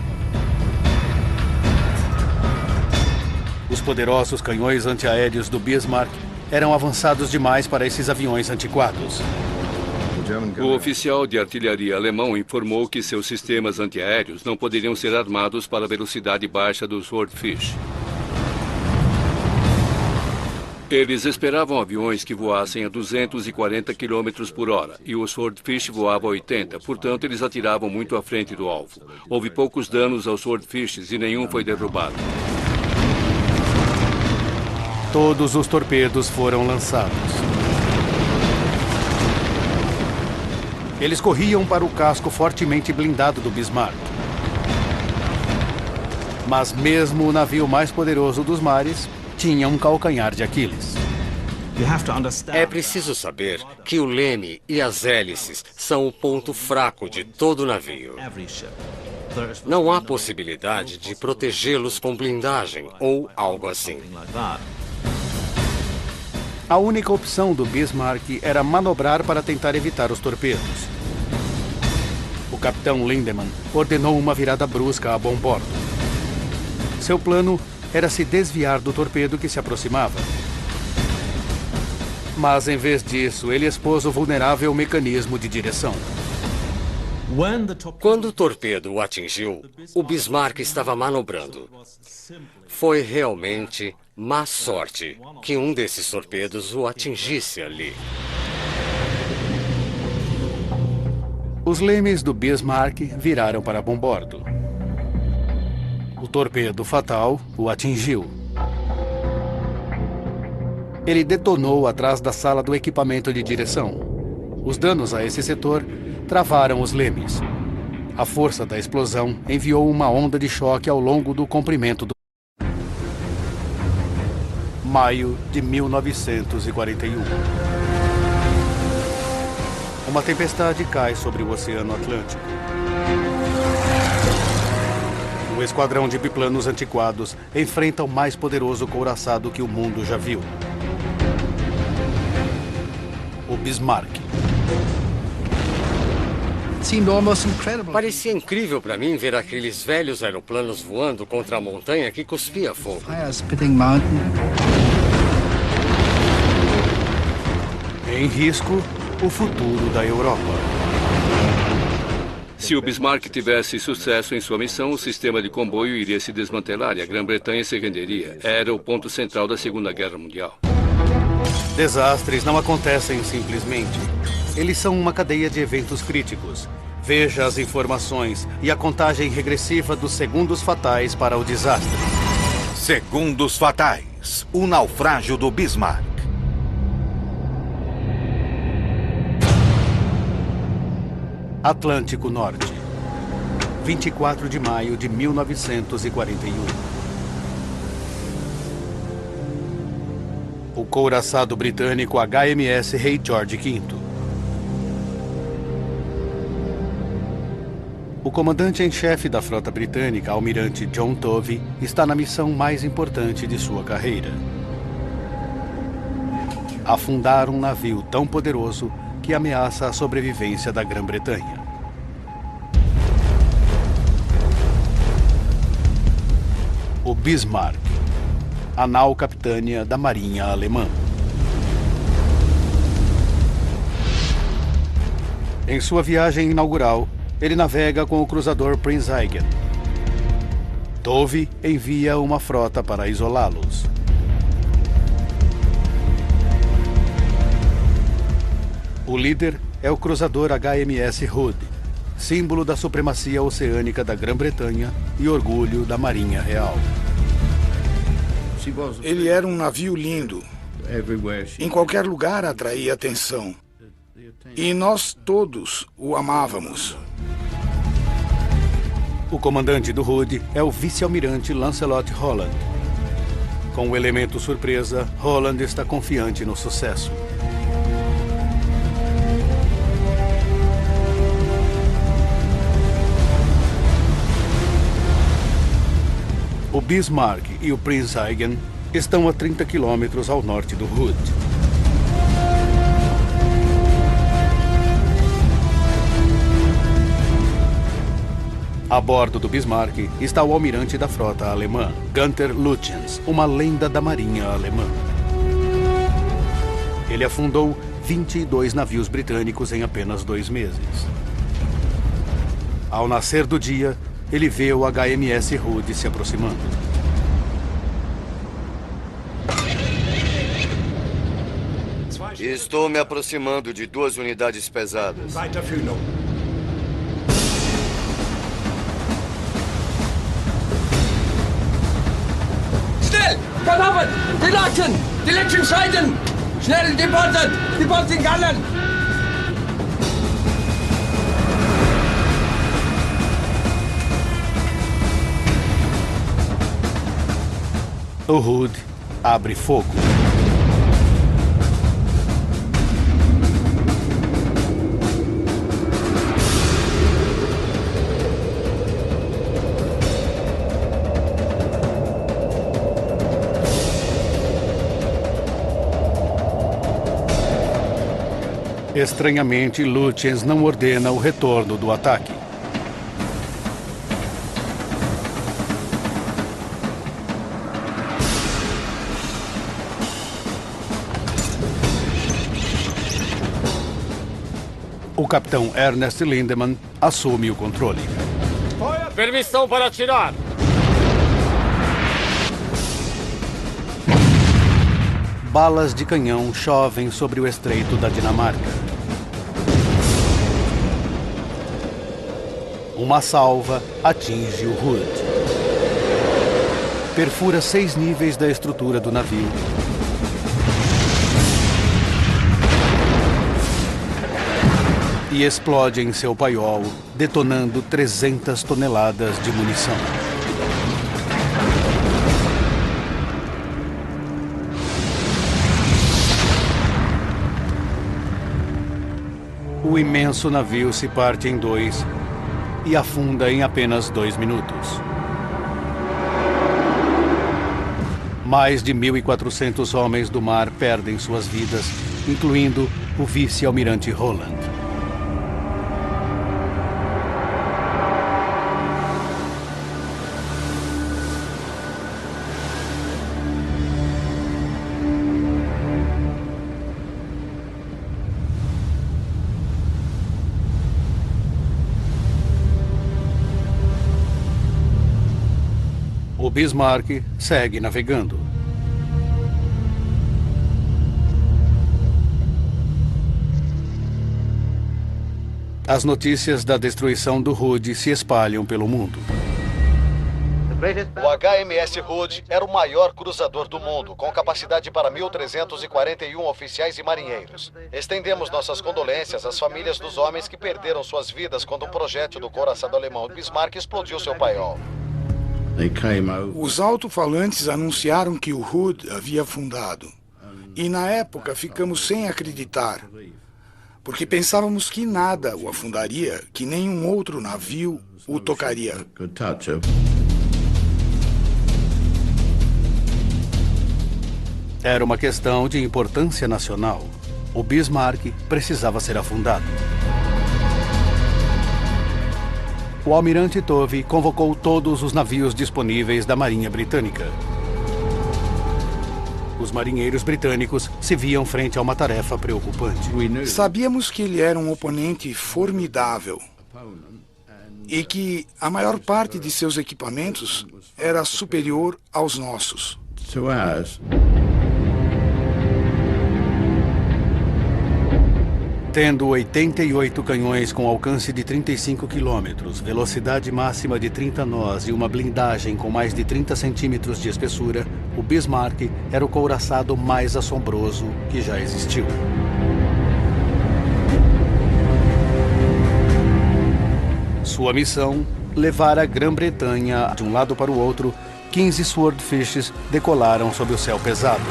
Os poderosos canhões antiaéreos do Bismarck eram avançados demais para esses aviões antiquados. O oficial de artilharia alemão informou que seus sistemas antiaéreos não poderiam ser armados para a velocidade baixa do Swordfish. Eles esperavam aviões que voassem a 240 km por hora e o Swordfish voava a 80, portanto eles atiravam muito à frente do alvo. Houve poucos danos aos Swordfishes e nenhum foi derrubado. Todos os torpedos foram lançados. Eles corriam para o casco fortemente blindado do Bismarck. Mas mesmo o navio mais poderoso dos mares tinha um calcanhar de Aquiles. É preciso saber que o leme e as hélices são o ponto fraco de todo navio. Não há possibilidade de protegê-los com blindagem ou algo assim. A única opção do Bismarck era manobrar para tentar evitar os torpedos. O capitão Lindemann ordenou uma virada brusca a bom bordo. Seu plano era se desviar do torpedo que se aproximava. Mas, em vez disso, ele expôs o vulnerável mecanismo de direção. Quando o torpedo o atingiu, o Bismarck estava manobrando. Foi realmente má sorte que um desses torpedos o atingisse ali. Os lemes do Bismarck viraram para bom bordo. O torpedo fatal o atingiu. Ele detonou atrás da sala do equipamento de direção. Os danos a esse setor travaram os lemes. A força da explosão enviou uma onda de choque ao longo do comprimento do... Maio de 1941. Uma tempestade cai sobre o Oceano Atlântico. Um esquadrão de biplanos antiquados enfrenta o mais poderoso couraçado que o mundo já viu. O Bismarck. Parecia incrível para mim ver aqueles velhos aeroplanos voando contra a montanha que cuspia fogo. Em risco, o futuro da Europa. Se o Bismarck tivesse sucesso em sua missão, o sistema de comboio iria se desmantelar e a Grã-Bretanha se renderia. Era o ponto central da Segunda Guerra Mundial. Desastres não acontecem simplesmente. Eles são uma cadeia de eventos críticos. Veja as informações e a contagem regressiva dos segundos fatais para o desastre. Segundos fatais. O naufrágio do Bismarck. Atlântico Norte. 24 de maio de 1941. O couraçado britânico HMS Rei George V. O comandante em chefe da frota britânica, almirante John Tovey, está na missão mais importante de sua carreira. Afundar um navio tão poderoso que ameaça a sobrevivência da Grã-Bretanha. O Bismarck, a nau capitânia da Marinha Alemã. Em sua viagem inaugural, ele navega com o cruzador Prinz Eugen. Tovey envia uma frota para isolá-los. O líder é o cruzador HMS Hood, símbolo da supremacia oceânica da Grã-Bretanha e orgulho da Marinha Real. Ele era um navio lindo. Em qualquer lugar atraía atenção. E nós todos o amávamos. O comandante do Hood é o vice-almirante Lancelot Holland. Com o elemento surpresa, Holland está confiante no sucesso. O Bismarck e o Prinz Eugen estão a 30 quilômetros ao norte do Hood. A bordo do Bismarck está o almirante da frota alemã, Günther Lütjens, uma lenda da marinha alemã. Ele afundou 22 navios britânicos em apenas 2 meses. Ao nascer do dia, ele vê o HMS Hood se aproximando. Estou me aproximando de 2 unidades pesadas. Schnell! Verlaufen! Die Leuten! Die Lichtensteinen! Schnell deportet! Die Portingallen! O Hood abre fogo. Estranhamente, Lütjens não ordena o retorno do ataque. O capitão Ernest Lindemann assume o controle. Permissão para atirar! Balas de canhão chovem sobre o estreito da Dinamarca. Uma salva atinge o Hood. Perfura 6 níveis da estrutura do navio. E explode em seu paiol, detonando 300 toneladas de munição. O imenso navio se parte em 2 e afunda em apenas 2 minutos. Mais de 1.400 homens do mar perdem suas vidas, incluindo o vice-almirante Holland. O Bismarck segue navegando. As notícias da destruição do Hood se espalham pelo mundo. O HMS Hood era o maior cruzador do mundo, com capacidade para 1.341 oficiais e marinheiros. Estendemos nossas condolências às famílias dos homens que perderam suas vidas quando um projétil do couraçado alemão Bismarck explodiu seu paiol. Os alto-falantes anunciaram que o Hood havia afundado. E na época ficamos sem acreditar, porque pensávamos que nada o afundaria, que nenhum outro navio o tocaria. Era uma questão de importância nacional. O Bismarck precisava ser afundado. O almirante Tovey convocou todos os navios disponíveis da Marinha Britânica. Os marinheiros britânicos se viam frente a uma tarefa preocupante. Sabíamos que ele era um oponente formidável e que a maior parte de seus equipamentos era superior aos nossos. Tendo 88 canhões com alcance de 35 quilômetros, velocidade máxima de 30 nós e uma blindagem com mais de 30 centímetros de espessura, o Bismarck era o couraçado mais assombroso que já existiu. Sua missão, levar a Grã-Bretanha de um lado para o outro, 15 Swordfishes decolaram sob o céu pesado.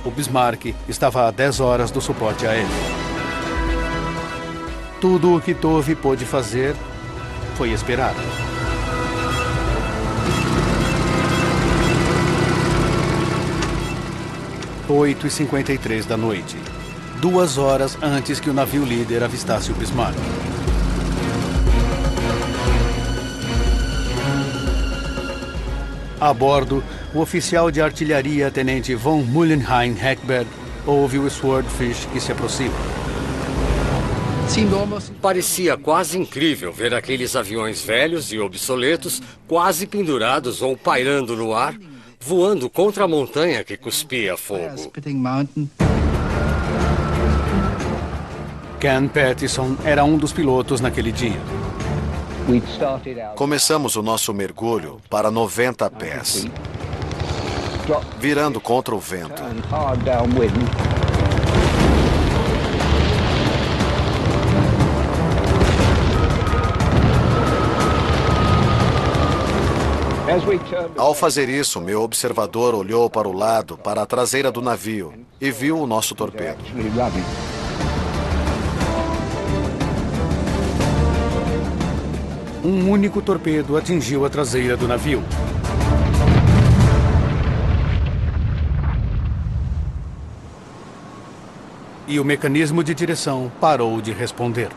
O Bismarck estava a 10 horas do suporte aéreo. Tudo o que Tovey pôde fazer foi esperar. Oito e 53 da noite. 2 horas antes que o navio líder avistasse o Bismarck. A bordo, o oficial de artilharia tenente von Mullenheim-Heckberg ouve o Swordfish que se aproxima. Parecia quase incrível ver aqueles aviões velhos e obsoletos quase pendurados ou pairando no ar, voando contra a montanha que cuspia fogo. Ken Pattison era um dos pilotos naquele dia. Começamos o nosso mergulho para 90 pés, virando contra o vento. Ao fazer isso, meu observador olhou para o lado, para a traseira do navio, e viu o nosso torpedo. Um único torpedo atingiu a traseira do navio. E o mecanismo de direção parou de responder.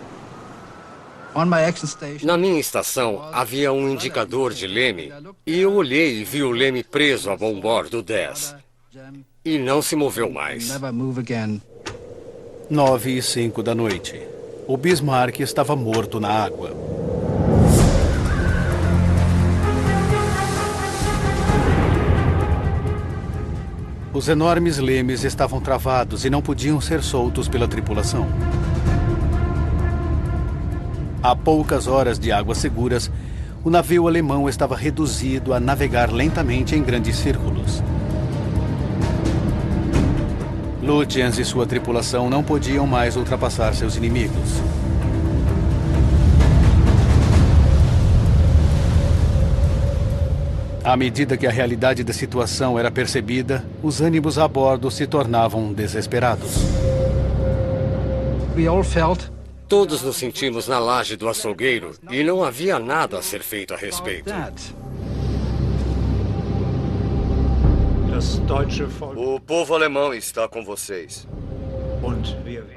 Na minha estação, havia um indicador de leme, e eu olhei e vi o leme preso a bombordo 10. E não se moveu mais. 9h05 da noite. O Bismarck estava morto na água. Os enormes lemes estavam travados e não podiam ser soltos pela tripulação. A poucas horas de águas seguras, o navio alemão estava reduzido a navegar lentamente em grandes círculos. Lutyens e sua tripulação não podiam mais ultrapassar seus inimigos. À medida que a realidade da situação era percebida, os ânimos a bordo se tornavam desesperados. Todos nos sentimos na laje do açougueiro e não havia nada a ser feito a respeito. O povo alemão está com vocês.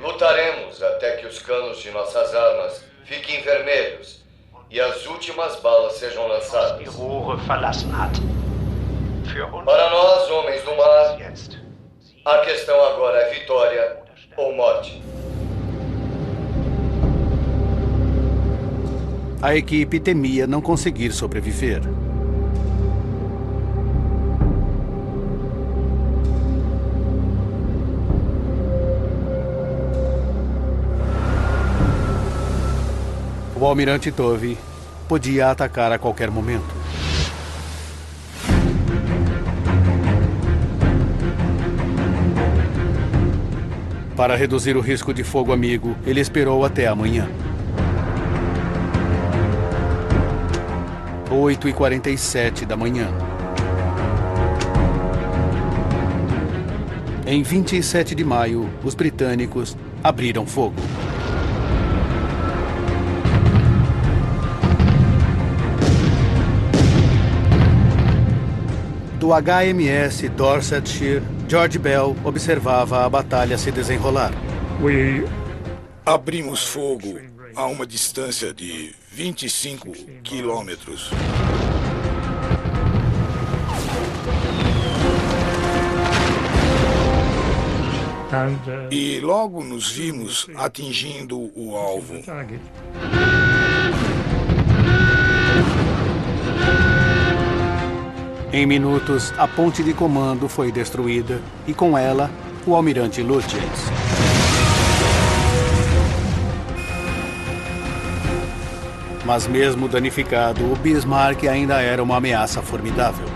Lutaremos até que os canos de nossas armas fiquem vermelhos e as últimas balas sejam lançadas. Para nós, homens do mar, a questão agora é vitória ou morte. A equipe temia não conseguir sobreviver. O almirante Tovey podia atacar a qualquer momento. Para reduzir o risco de fogo amigo, ele esperou até amanhã. 8h47 da manhã. Em 27 de maio, os britânicos abriram fogo. Do HMS Dorsetshire, George Bell observava a batalha se desenrolar. Abrimos fogo a uma distância de 25 quilômetros. E logo nos vimos atingindo o alvo. Em minutos, a ponte de comando foi destruída e, com ela, o almirante Lutyens. Mas mesmo danificado, o Bismarck ainda era uma ameaça formidável.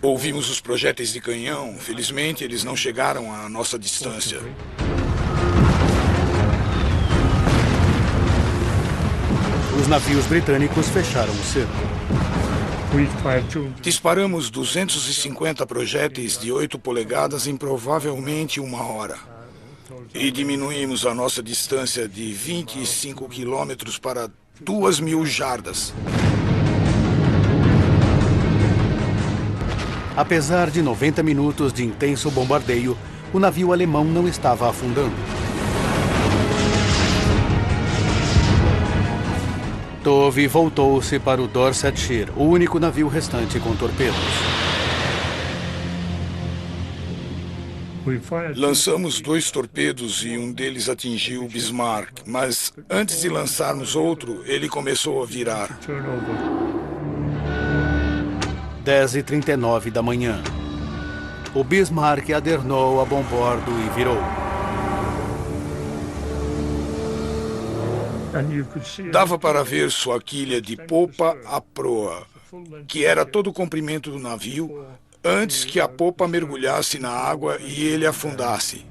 Ouvimos os projéteis de canhão. Felizmente, eles não chegaram à nossa distância. Os navios britânicos fecharam o cerco. Disparamos 250 projéteis de 8 polegadas em provavelmente 1 hora. E diminuímos a nossa distância de 25 quilômetros para 2.000 jardas. Apesar de 90 minutos de intenso bombardeio, o navio alemão não estava afundando. Tove voltou-se para o Dorsetshire, o único navio restante com torpedos. Lançamos 2 torpedos e um deles atingiu o Bismarck, mas antes de lançarmos outro, ele começou a virar. 10h39 da manhã. O Bismarck adernou a bombordo e virou. Dava para ver sua quilha de popa a proa, que era todo o comprimento do navio, antes que a popa mergulhasse na água e ele afundasse.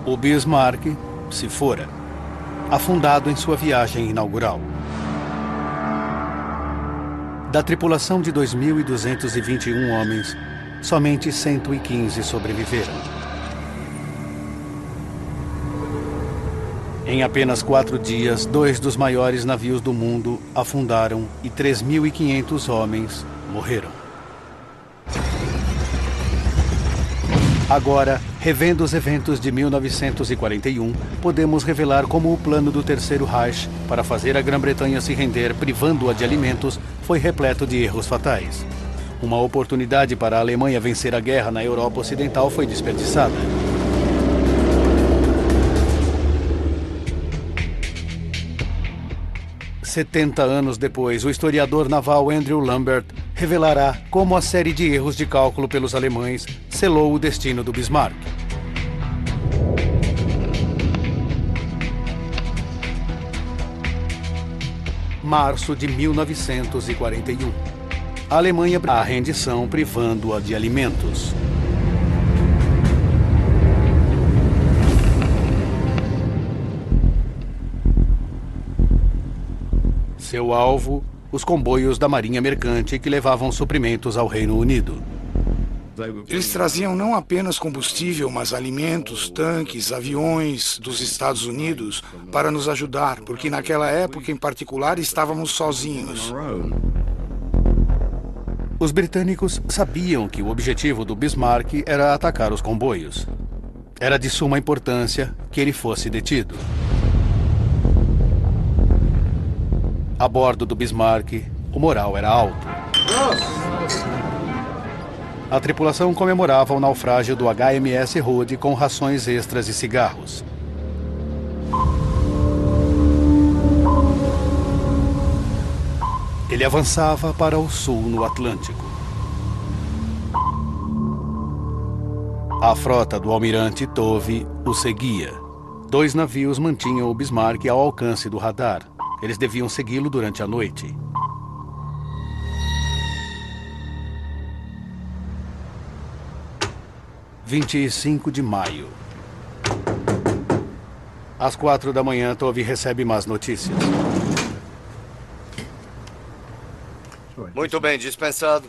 O Bismarck se fora, afundado em sua viagem inaugural. Da tripulação de 2.221 homens, somente 115 sobreviveram. Em apenas 4 dias, 2 dos maiores navios do mundo afundaram e 3.500 homens morreram. Agora, revendo os eventos de 1941, podemos revelar como o plano do Terceiro Reich para fazer a Grã-Bretanha se render, privando-a de alimentos, foi repleto de erros fatais. Uma oportunidade para a Alemanha vencer a guerra na Europa Ocidental foi desperdiçada. "70 anos depois, o historiador naval Andrew Lambert revelará como a série de erros de cálculo pelos alemães selou o destino do Bismarck. Março de 1941. A Alemanha a rendição, privando-a de alimentos. Seu alvo, os comboios da Marinha Mercante que levavam suprimentos ao Reino Unido. Eles traziam não apenas combustível, mas alimentos, tanques, aviões dos Estados Unidos para nos ajudar, porque naquela época em particular estávamos sozinhos. Os britânicos sabiam que o objetivo do Bismarck era atacar os comboios. Era de suma importância que ele fosse detido. A bordo do Bismarck, o moral era alto. A tripulação comemorava o naufrágio do HMS Hood com rações extras e cigarros. Ele avançava para o sul no Atlântico. A frota do almirante Tove o seguia. 2 navios mantinham o Bismarck ao alcance do radar. Eles deviam segui-lo durante a noite. – 25 de maio. Às 4 da manhã, Tove recebe más notícias. Muito bem, dispensado.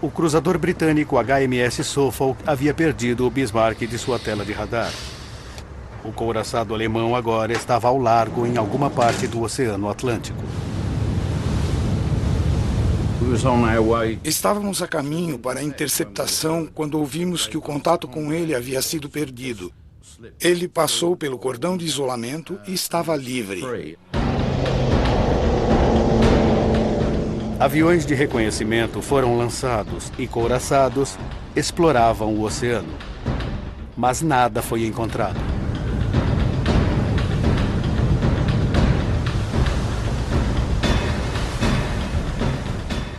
O cruzador britânico HMS Suffolk havia perdido o Bismarck de sua tela de radar. O couraçado alemão agora estava ao largo em alguma parte do Oceano Atlântico. Estávamos a caminho para a interceptação quando ouvimos que o contato com ele havia sido perdido. Ele passou pelo cordão de isolamento e estava livre. Aviões de reconhecimento foram lançados e couraçados exploravam o oceano. Mas nada foi encontrado.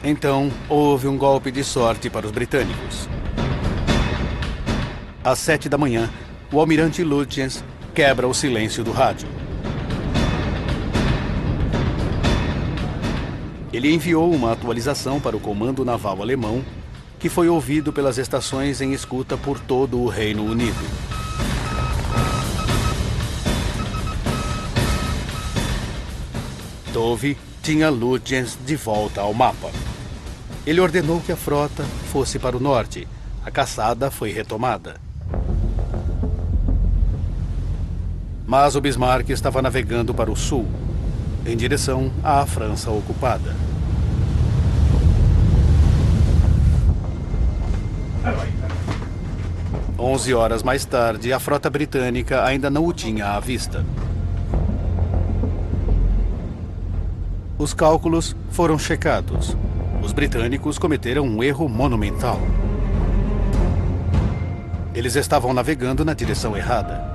Então, houve um golpe de sorte para os britânicos. Às 7 da manhã, o almirante Lutyens quebra o silêncio do rádio. Ele enviou uma atualização para o comando naval alemão, que foi ouvido pelas estações em escuta por todo o Reino Unido. Tove tinha Lutyens de volta ao mapa. Ele ordenou que a frota fosse para o norte. A caçada foi retomada. Mas o Bismarck estava navegando para o sul, em direção à França ocupada. 11 horas mais tarde, a frota britânica ainda não o tinha à vista. Os cálculos foram checados. Os britânicos cometeram um erro monumental. Eles estavam navegando na direção errada.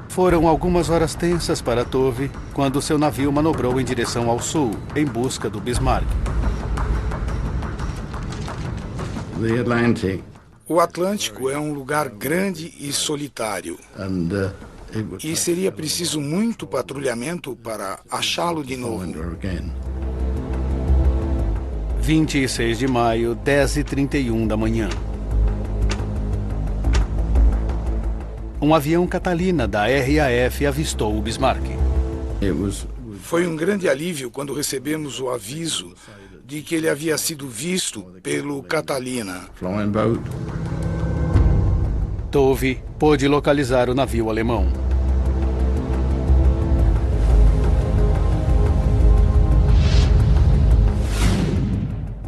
Foram algumas horas tensas para Tove quando seu navio manobrou em direção ao sul, em busca do Bismarck. O Atlântico é um lugar grande e solitário. E seria preciso muito patrulhamento para achá-lo de novo. 26 de maio, 10h31 da manhã. Um avião Catalina da RAF avistou o Bismarck. Foi um grande alívio quando recebemos o aviso de que ele havia sido visto pelo Catalina. Tove pôde localizar o navio alemão.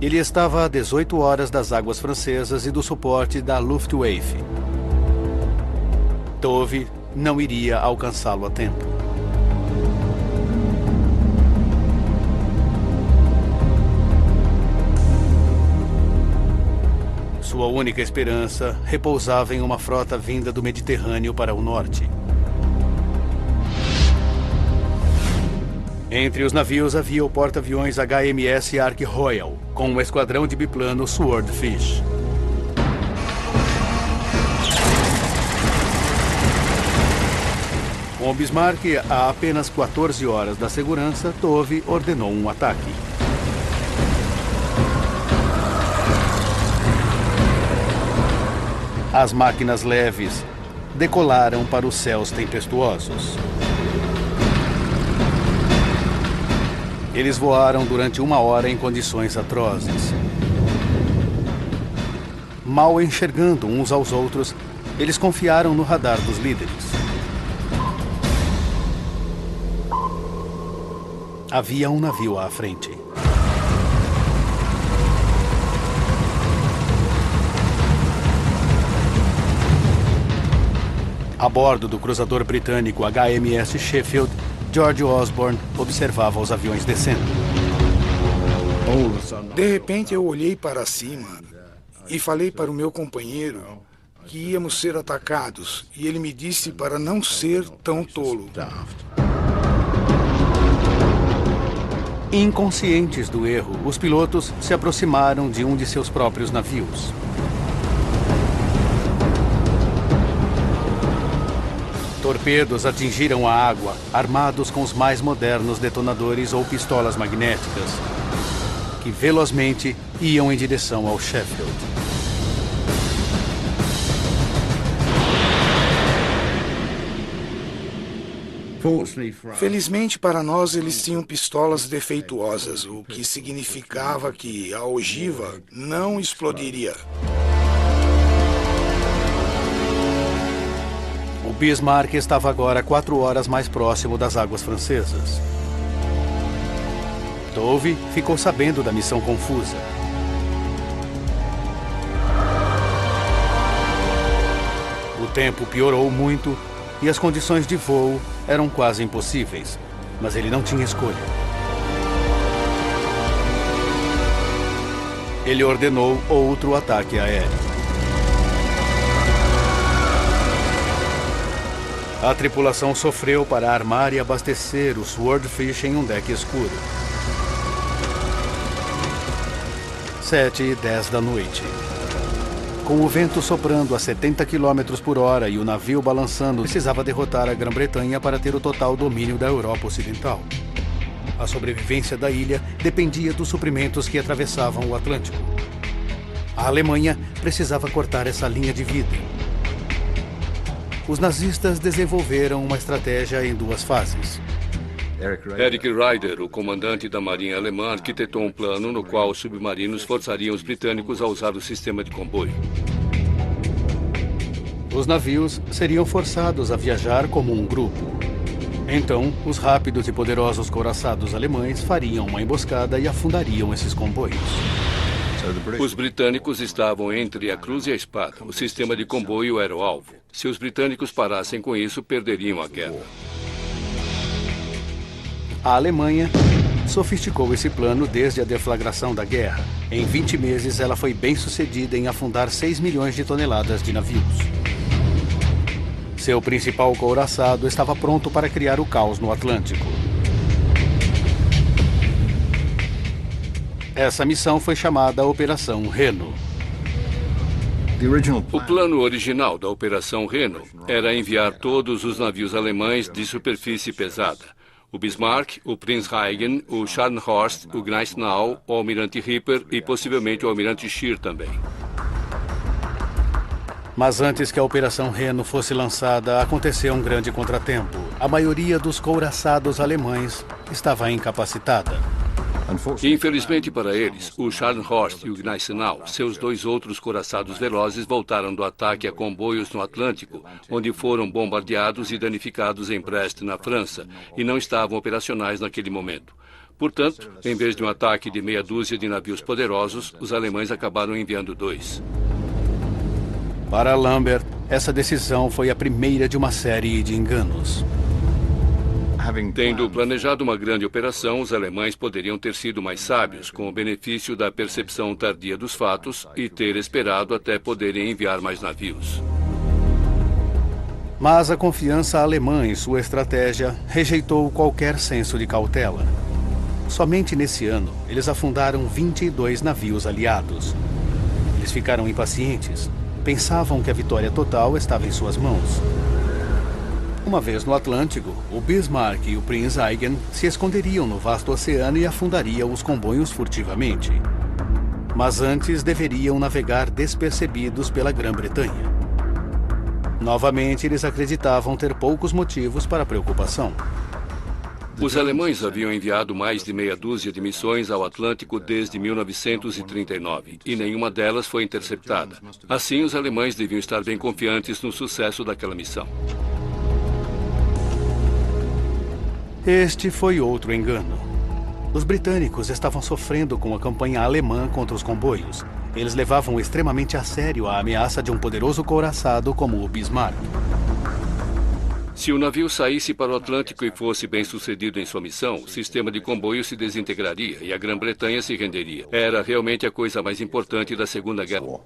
Ele estava a 18 horas das águas francesas e do suporte da Luftwaffe. Tove não iria alcançá-lo a tempo. Sua única esperança repousava em uma frota vinda do Mediterrâneo para o norte. Entre os navios havia o porta-aviões HMS Ark Royal, com um esquadrão de biplano Swordfish. Com o Bismarck a apenas 14 horas da segurança, Tove ordenou um ataque. As máquinas leves decolaram para os céus tempestuosos. Eles voaram durante 1 hora em condições atrozes. Mal enxergando uns aos outros, eles confiaram no radar dos líderes. Havia um navio à frente. A bordo do cruzador britânico HMS Sheffield, George Osborne observava os aviões descendo. De repente eu olhei para cima e falei para o meu companheiro que íamos ser atacados, e ele me disse para não ser tão tolo. Inconscientes do erro, os pilotos se aproximaram de um de seus próprios navios. Torpedos atingiram a água, armados com os mais modernos detonadores ou pistolas magnéticas, que velozmente iam em direção ao Sheffield. Felizmente para nós, eles tinham pistolas defeituosas, o que significava que a ogiva não explodiria. O Bismarck estava agora 4 horas mais próximo das águas francesas. Tove ficou sabendo da missão confusa. O tempo piorou muito e as condições de voo eram quase impossíveis, mas ele não tinha escolha. Ele ordenou outro ataque aéreo. A tripulação sofreu para armar e abastecer o Swordfish em um deck escuro. 7h10 da noite. Com o vento soprando a 70 km por hora e o navio balançando, precisava derrotar a Grã-Bretanha para ter o total domínio da Europa Ocidental. A sobrevivência da ilha dependia dos suprimentos que atravessavam o Atlântico. A Alemanha precisava cortar essa linha de vida. Os nazistas desenvolveram uma estratégia em 2 fases. Erich Raeder, o comandante da Marinha Alemã, arquitetou um plano no qual os submarinos forçariam os britânicos a usar o sistema de comboio. Os navios seriam forçados a viajar como um grupo. Então, os rápidos e poderosos couraçados alemães fariam uma emboscada e afundariam esses comboios. Os britânicos estavam entre a cruz e a espada. O sistema de comboio era o alvo. Se os britânicos parassem com isso, perderiam a guerra. A Alemanha sofisticou esse plano desde a deflagração da guerra. Em 20 meses, ela foi bem sucedida em afundar 6 milhões de toneladas de navios. Seu principal couraçado estava pronto para criar o caos no Atlântico. Essa missão foi chamada Operação Reno. O plano original da Operação Reno era enviar todos os navios alemães de superfície pesada. O Bismarck, o Prinz-Eugen, o Scharnhorst, o Gneisenau, o Almirante Ripper e possivelmente o Almirante Scheer também. Mas antes que a Operação Reno fosse lançada, aconteceu um grande contratempo. A maioria dos couraçados alemães estava incapacitada. Infelizmente para eles, o Scharnhorst e o Gneisenau, seus dois outros couraçados velozes, voltaram do ataque a comboios no Atlântico, onde foram bombardeados e danificados em Brest, na França, e não estavam operacionais naquele momento. Portanto, em vez de um ataque de meia dúzia de navios poderosos, os alemães acabaram enviando 2. Para Lambert, essa decisão foi a primeira de uma série de enganos. Tendo planejado uma grande operação, os alemães poderiam ter sido mais sábios, com o benefício da percepção tardia dos fatos e ter esperado até poderem enviar mais navios. Mas a confiança alemã em sua estratégia rejeitou qualquer senso de cautela. Somente nesse ano, eles afundaram 22 navios aliados. Eles ficaram impacientes. Pensavam que a vitória total estava em suas mãos. Uma vez no Atlântico, o Bismarck e o Prinz-Eugen se esconderiam no vasto oceano e afundariam os comboios furtivamente. Mas antes deveriam navegar despercebidos pela Grã-Bretanha. Novamente, eles acreditavam ter poucos motivos para preocupação. Os alemães haviam enviado mais de meia dúzia de missões ao Atlântico desde 1939, e nenhuma delas foi interceptada. Assim, os alemães deviam estar bem confiantes no sucesso daquela missão. Este foi outro engano. Os britânicos estavam sofrendo com a campanha alemã contra os comboios. Eles levavam extremamente a sério a ameaça de um poderoso couraçado como o Bismarck. Se o navio saísse para o Atlântico e fosse bem sucedido em sua missão, o sistema de comboio se desintegraria e a Grã-Bretanha se renderia. Era realmente a coisa mais importante da Segunda Guerra.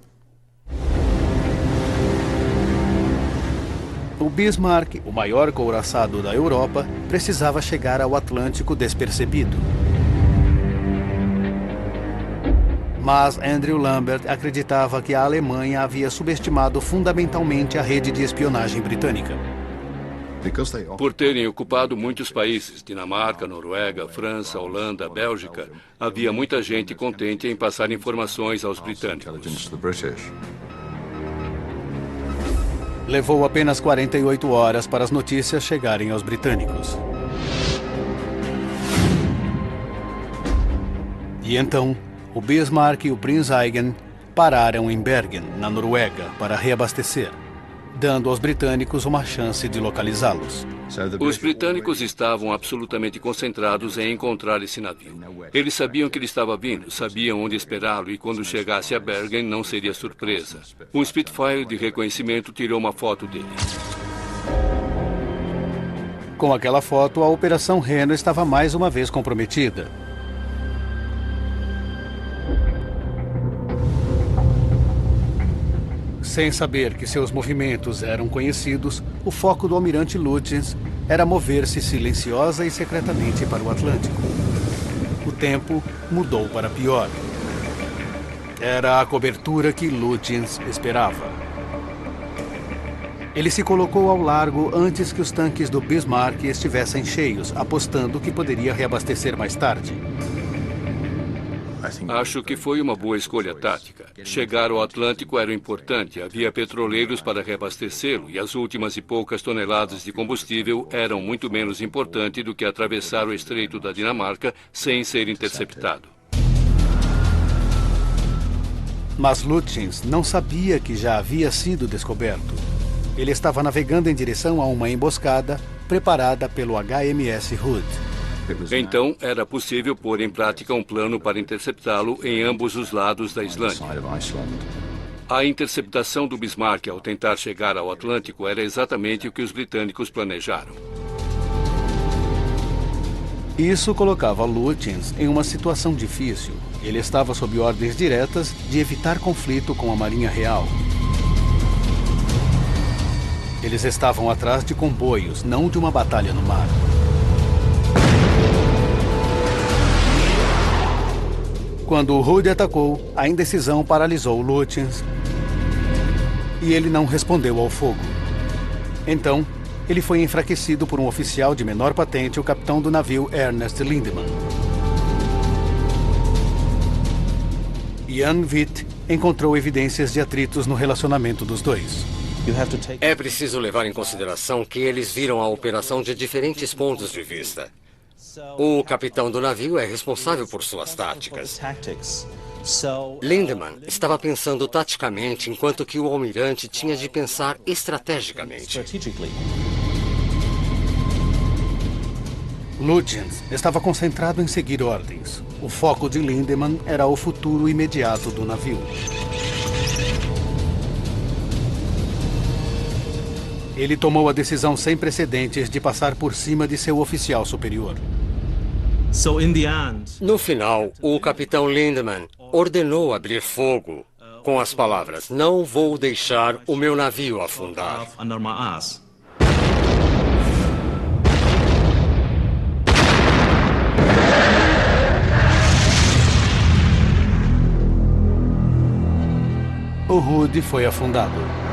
O Bismarck, o maior couraçado da Europa, precisava chegar ao Atlântico despercebido. Mas Andrew Lambert acreditava que a Alemanha havia subestimado fundamentalmente a rede de espionagem britânica. Por terem ocupado muitos países, Dinamarca, Noruega, França, Holanda, Bélgica, havia muita gente contente em passar informações aos britânicos. Levou apenas 48 horas para as notícias chegarem aos britânicos. E então, o Bismarck e o Prinz-Eugen pararam em Bergen, na Noruega, para reabastecer, dando aos britânicos uma chance de localizá-los. Os britânicos estavam absolutamente concentrados em encontrar esse navio. Eles sabiam que ele estava vindo, sabiam onde esperá-lo e quando chegasse a Bergen não seria surpresa. Um Spitfire de reconhecimento tirou uma foto dele. Com aquela foto, a Operação Reno estava mais uma vez comprometida. Sem saber que seus movimentos eram conhecidos, o foco do almirante Lutyens era mover-se silenciosa e secretamente para o Atlântico. O tempo mudou para pior. Era a cobertura que Lutyens esperava. Ele se colocou ao largo antes que os tanques do Bismarck estivessem cheios, apostando que poderia reabastecer mais tarde. Acho que foi uma boa escolha tática. Chegar ao Atlântico era importante, havia petroleiros para reabastecê-lo e as últimas e poucas toneladas de combustível eram muito menos importantes do que atravessar o Estreito da Dinamarca sem ser interceptado. Mas Lutyens não sabia que já havia sido descoberto. Ele estava navegando em direção a uma emboscada preparada pelo HMS Hood. Então, era possível pôr em prática um plano para interceptá-lo em ambos os lados da Islândia. A interceptação do Bismarck ao tentar chegar ao Atlântico era exatamente o que os britânicos planejaram. Isso colocava Lutyens em uma situação difícil. Ele estava sob ordens diretas de evitar conflito com a Marinha Real. Eles estavam atrás de comboios, não de uma batalha no mar. Quando o Hood atacou, a indecisão paralisou Lutyens e ele não respondeu ao fogo. Então, ele foi enfraquecido por um oficial de menor patente, o capitão do navio Ernest Lindemann. Jan Witt encontrou evidências de atritos no relacionamento dos dois. É preciso levar em consideração que eles viram a operação de diferentes pontos de vista. O capitão do navio é responsável por suas táticas. Lindemann estava pensando taticamente, enquanto que o almirante tinha de pensar estrategicamente. Lutyens estava concentrado em seguir ordens. O foco de Lindemann era o futuro imediato do navio. Ele tomou a decisão sem precedentes de passar por cima de seu oficial superior. No final, o capitão Lindemann ordenou abrir fogo com as palavras: "Não vou deixar o meu navio afundar." O Hood foi afundado.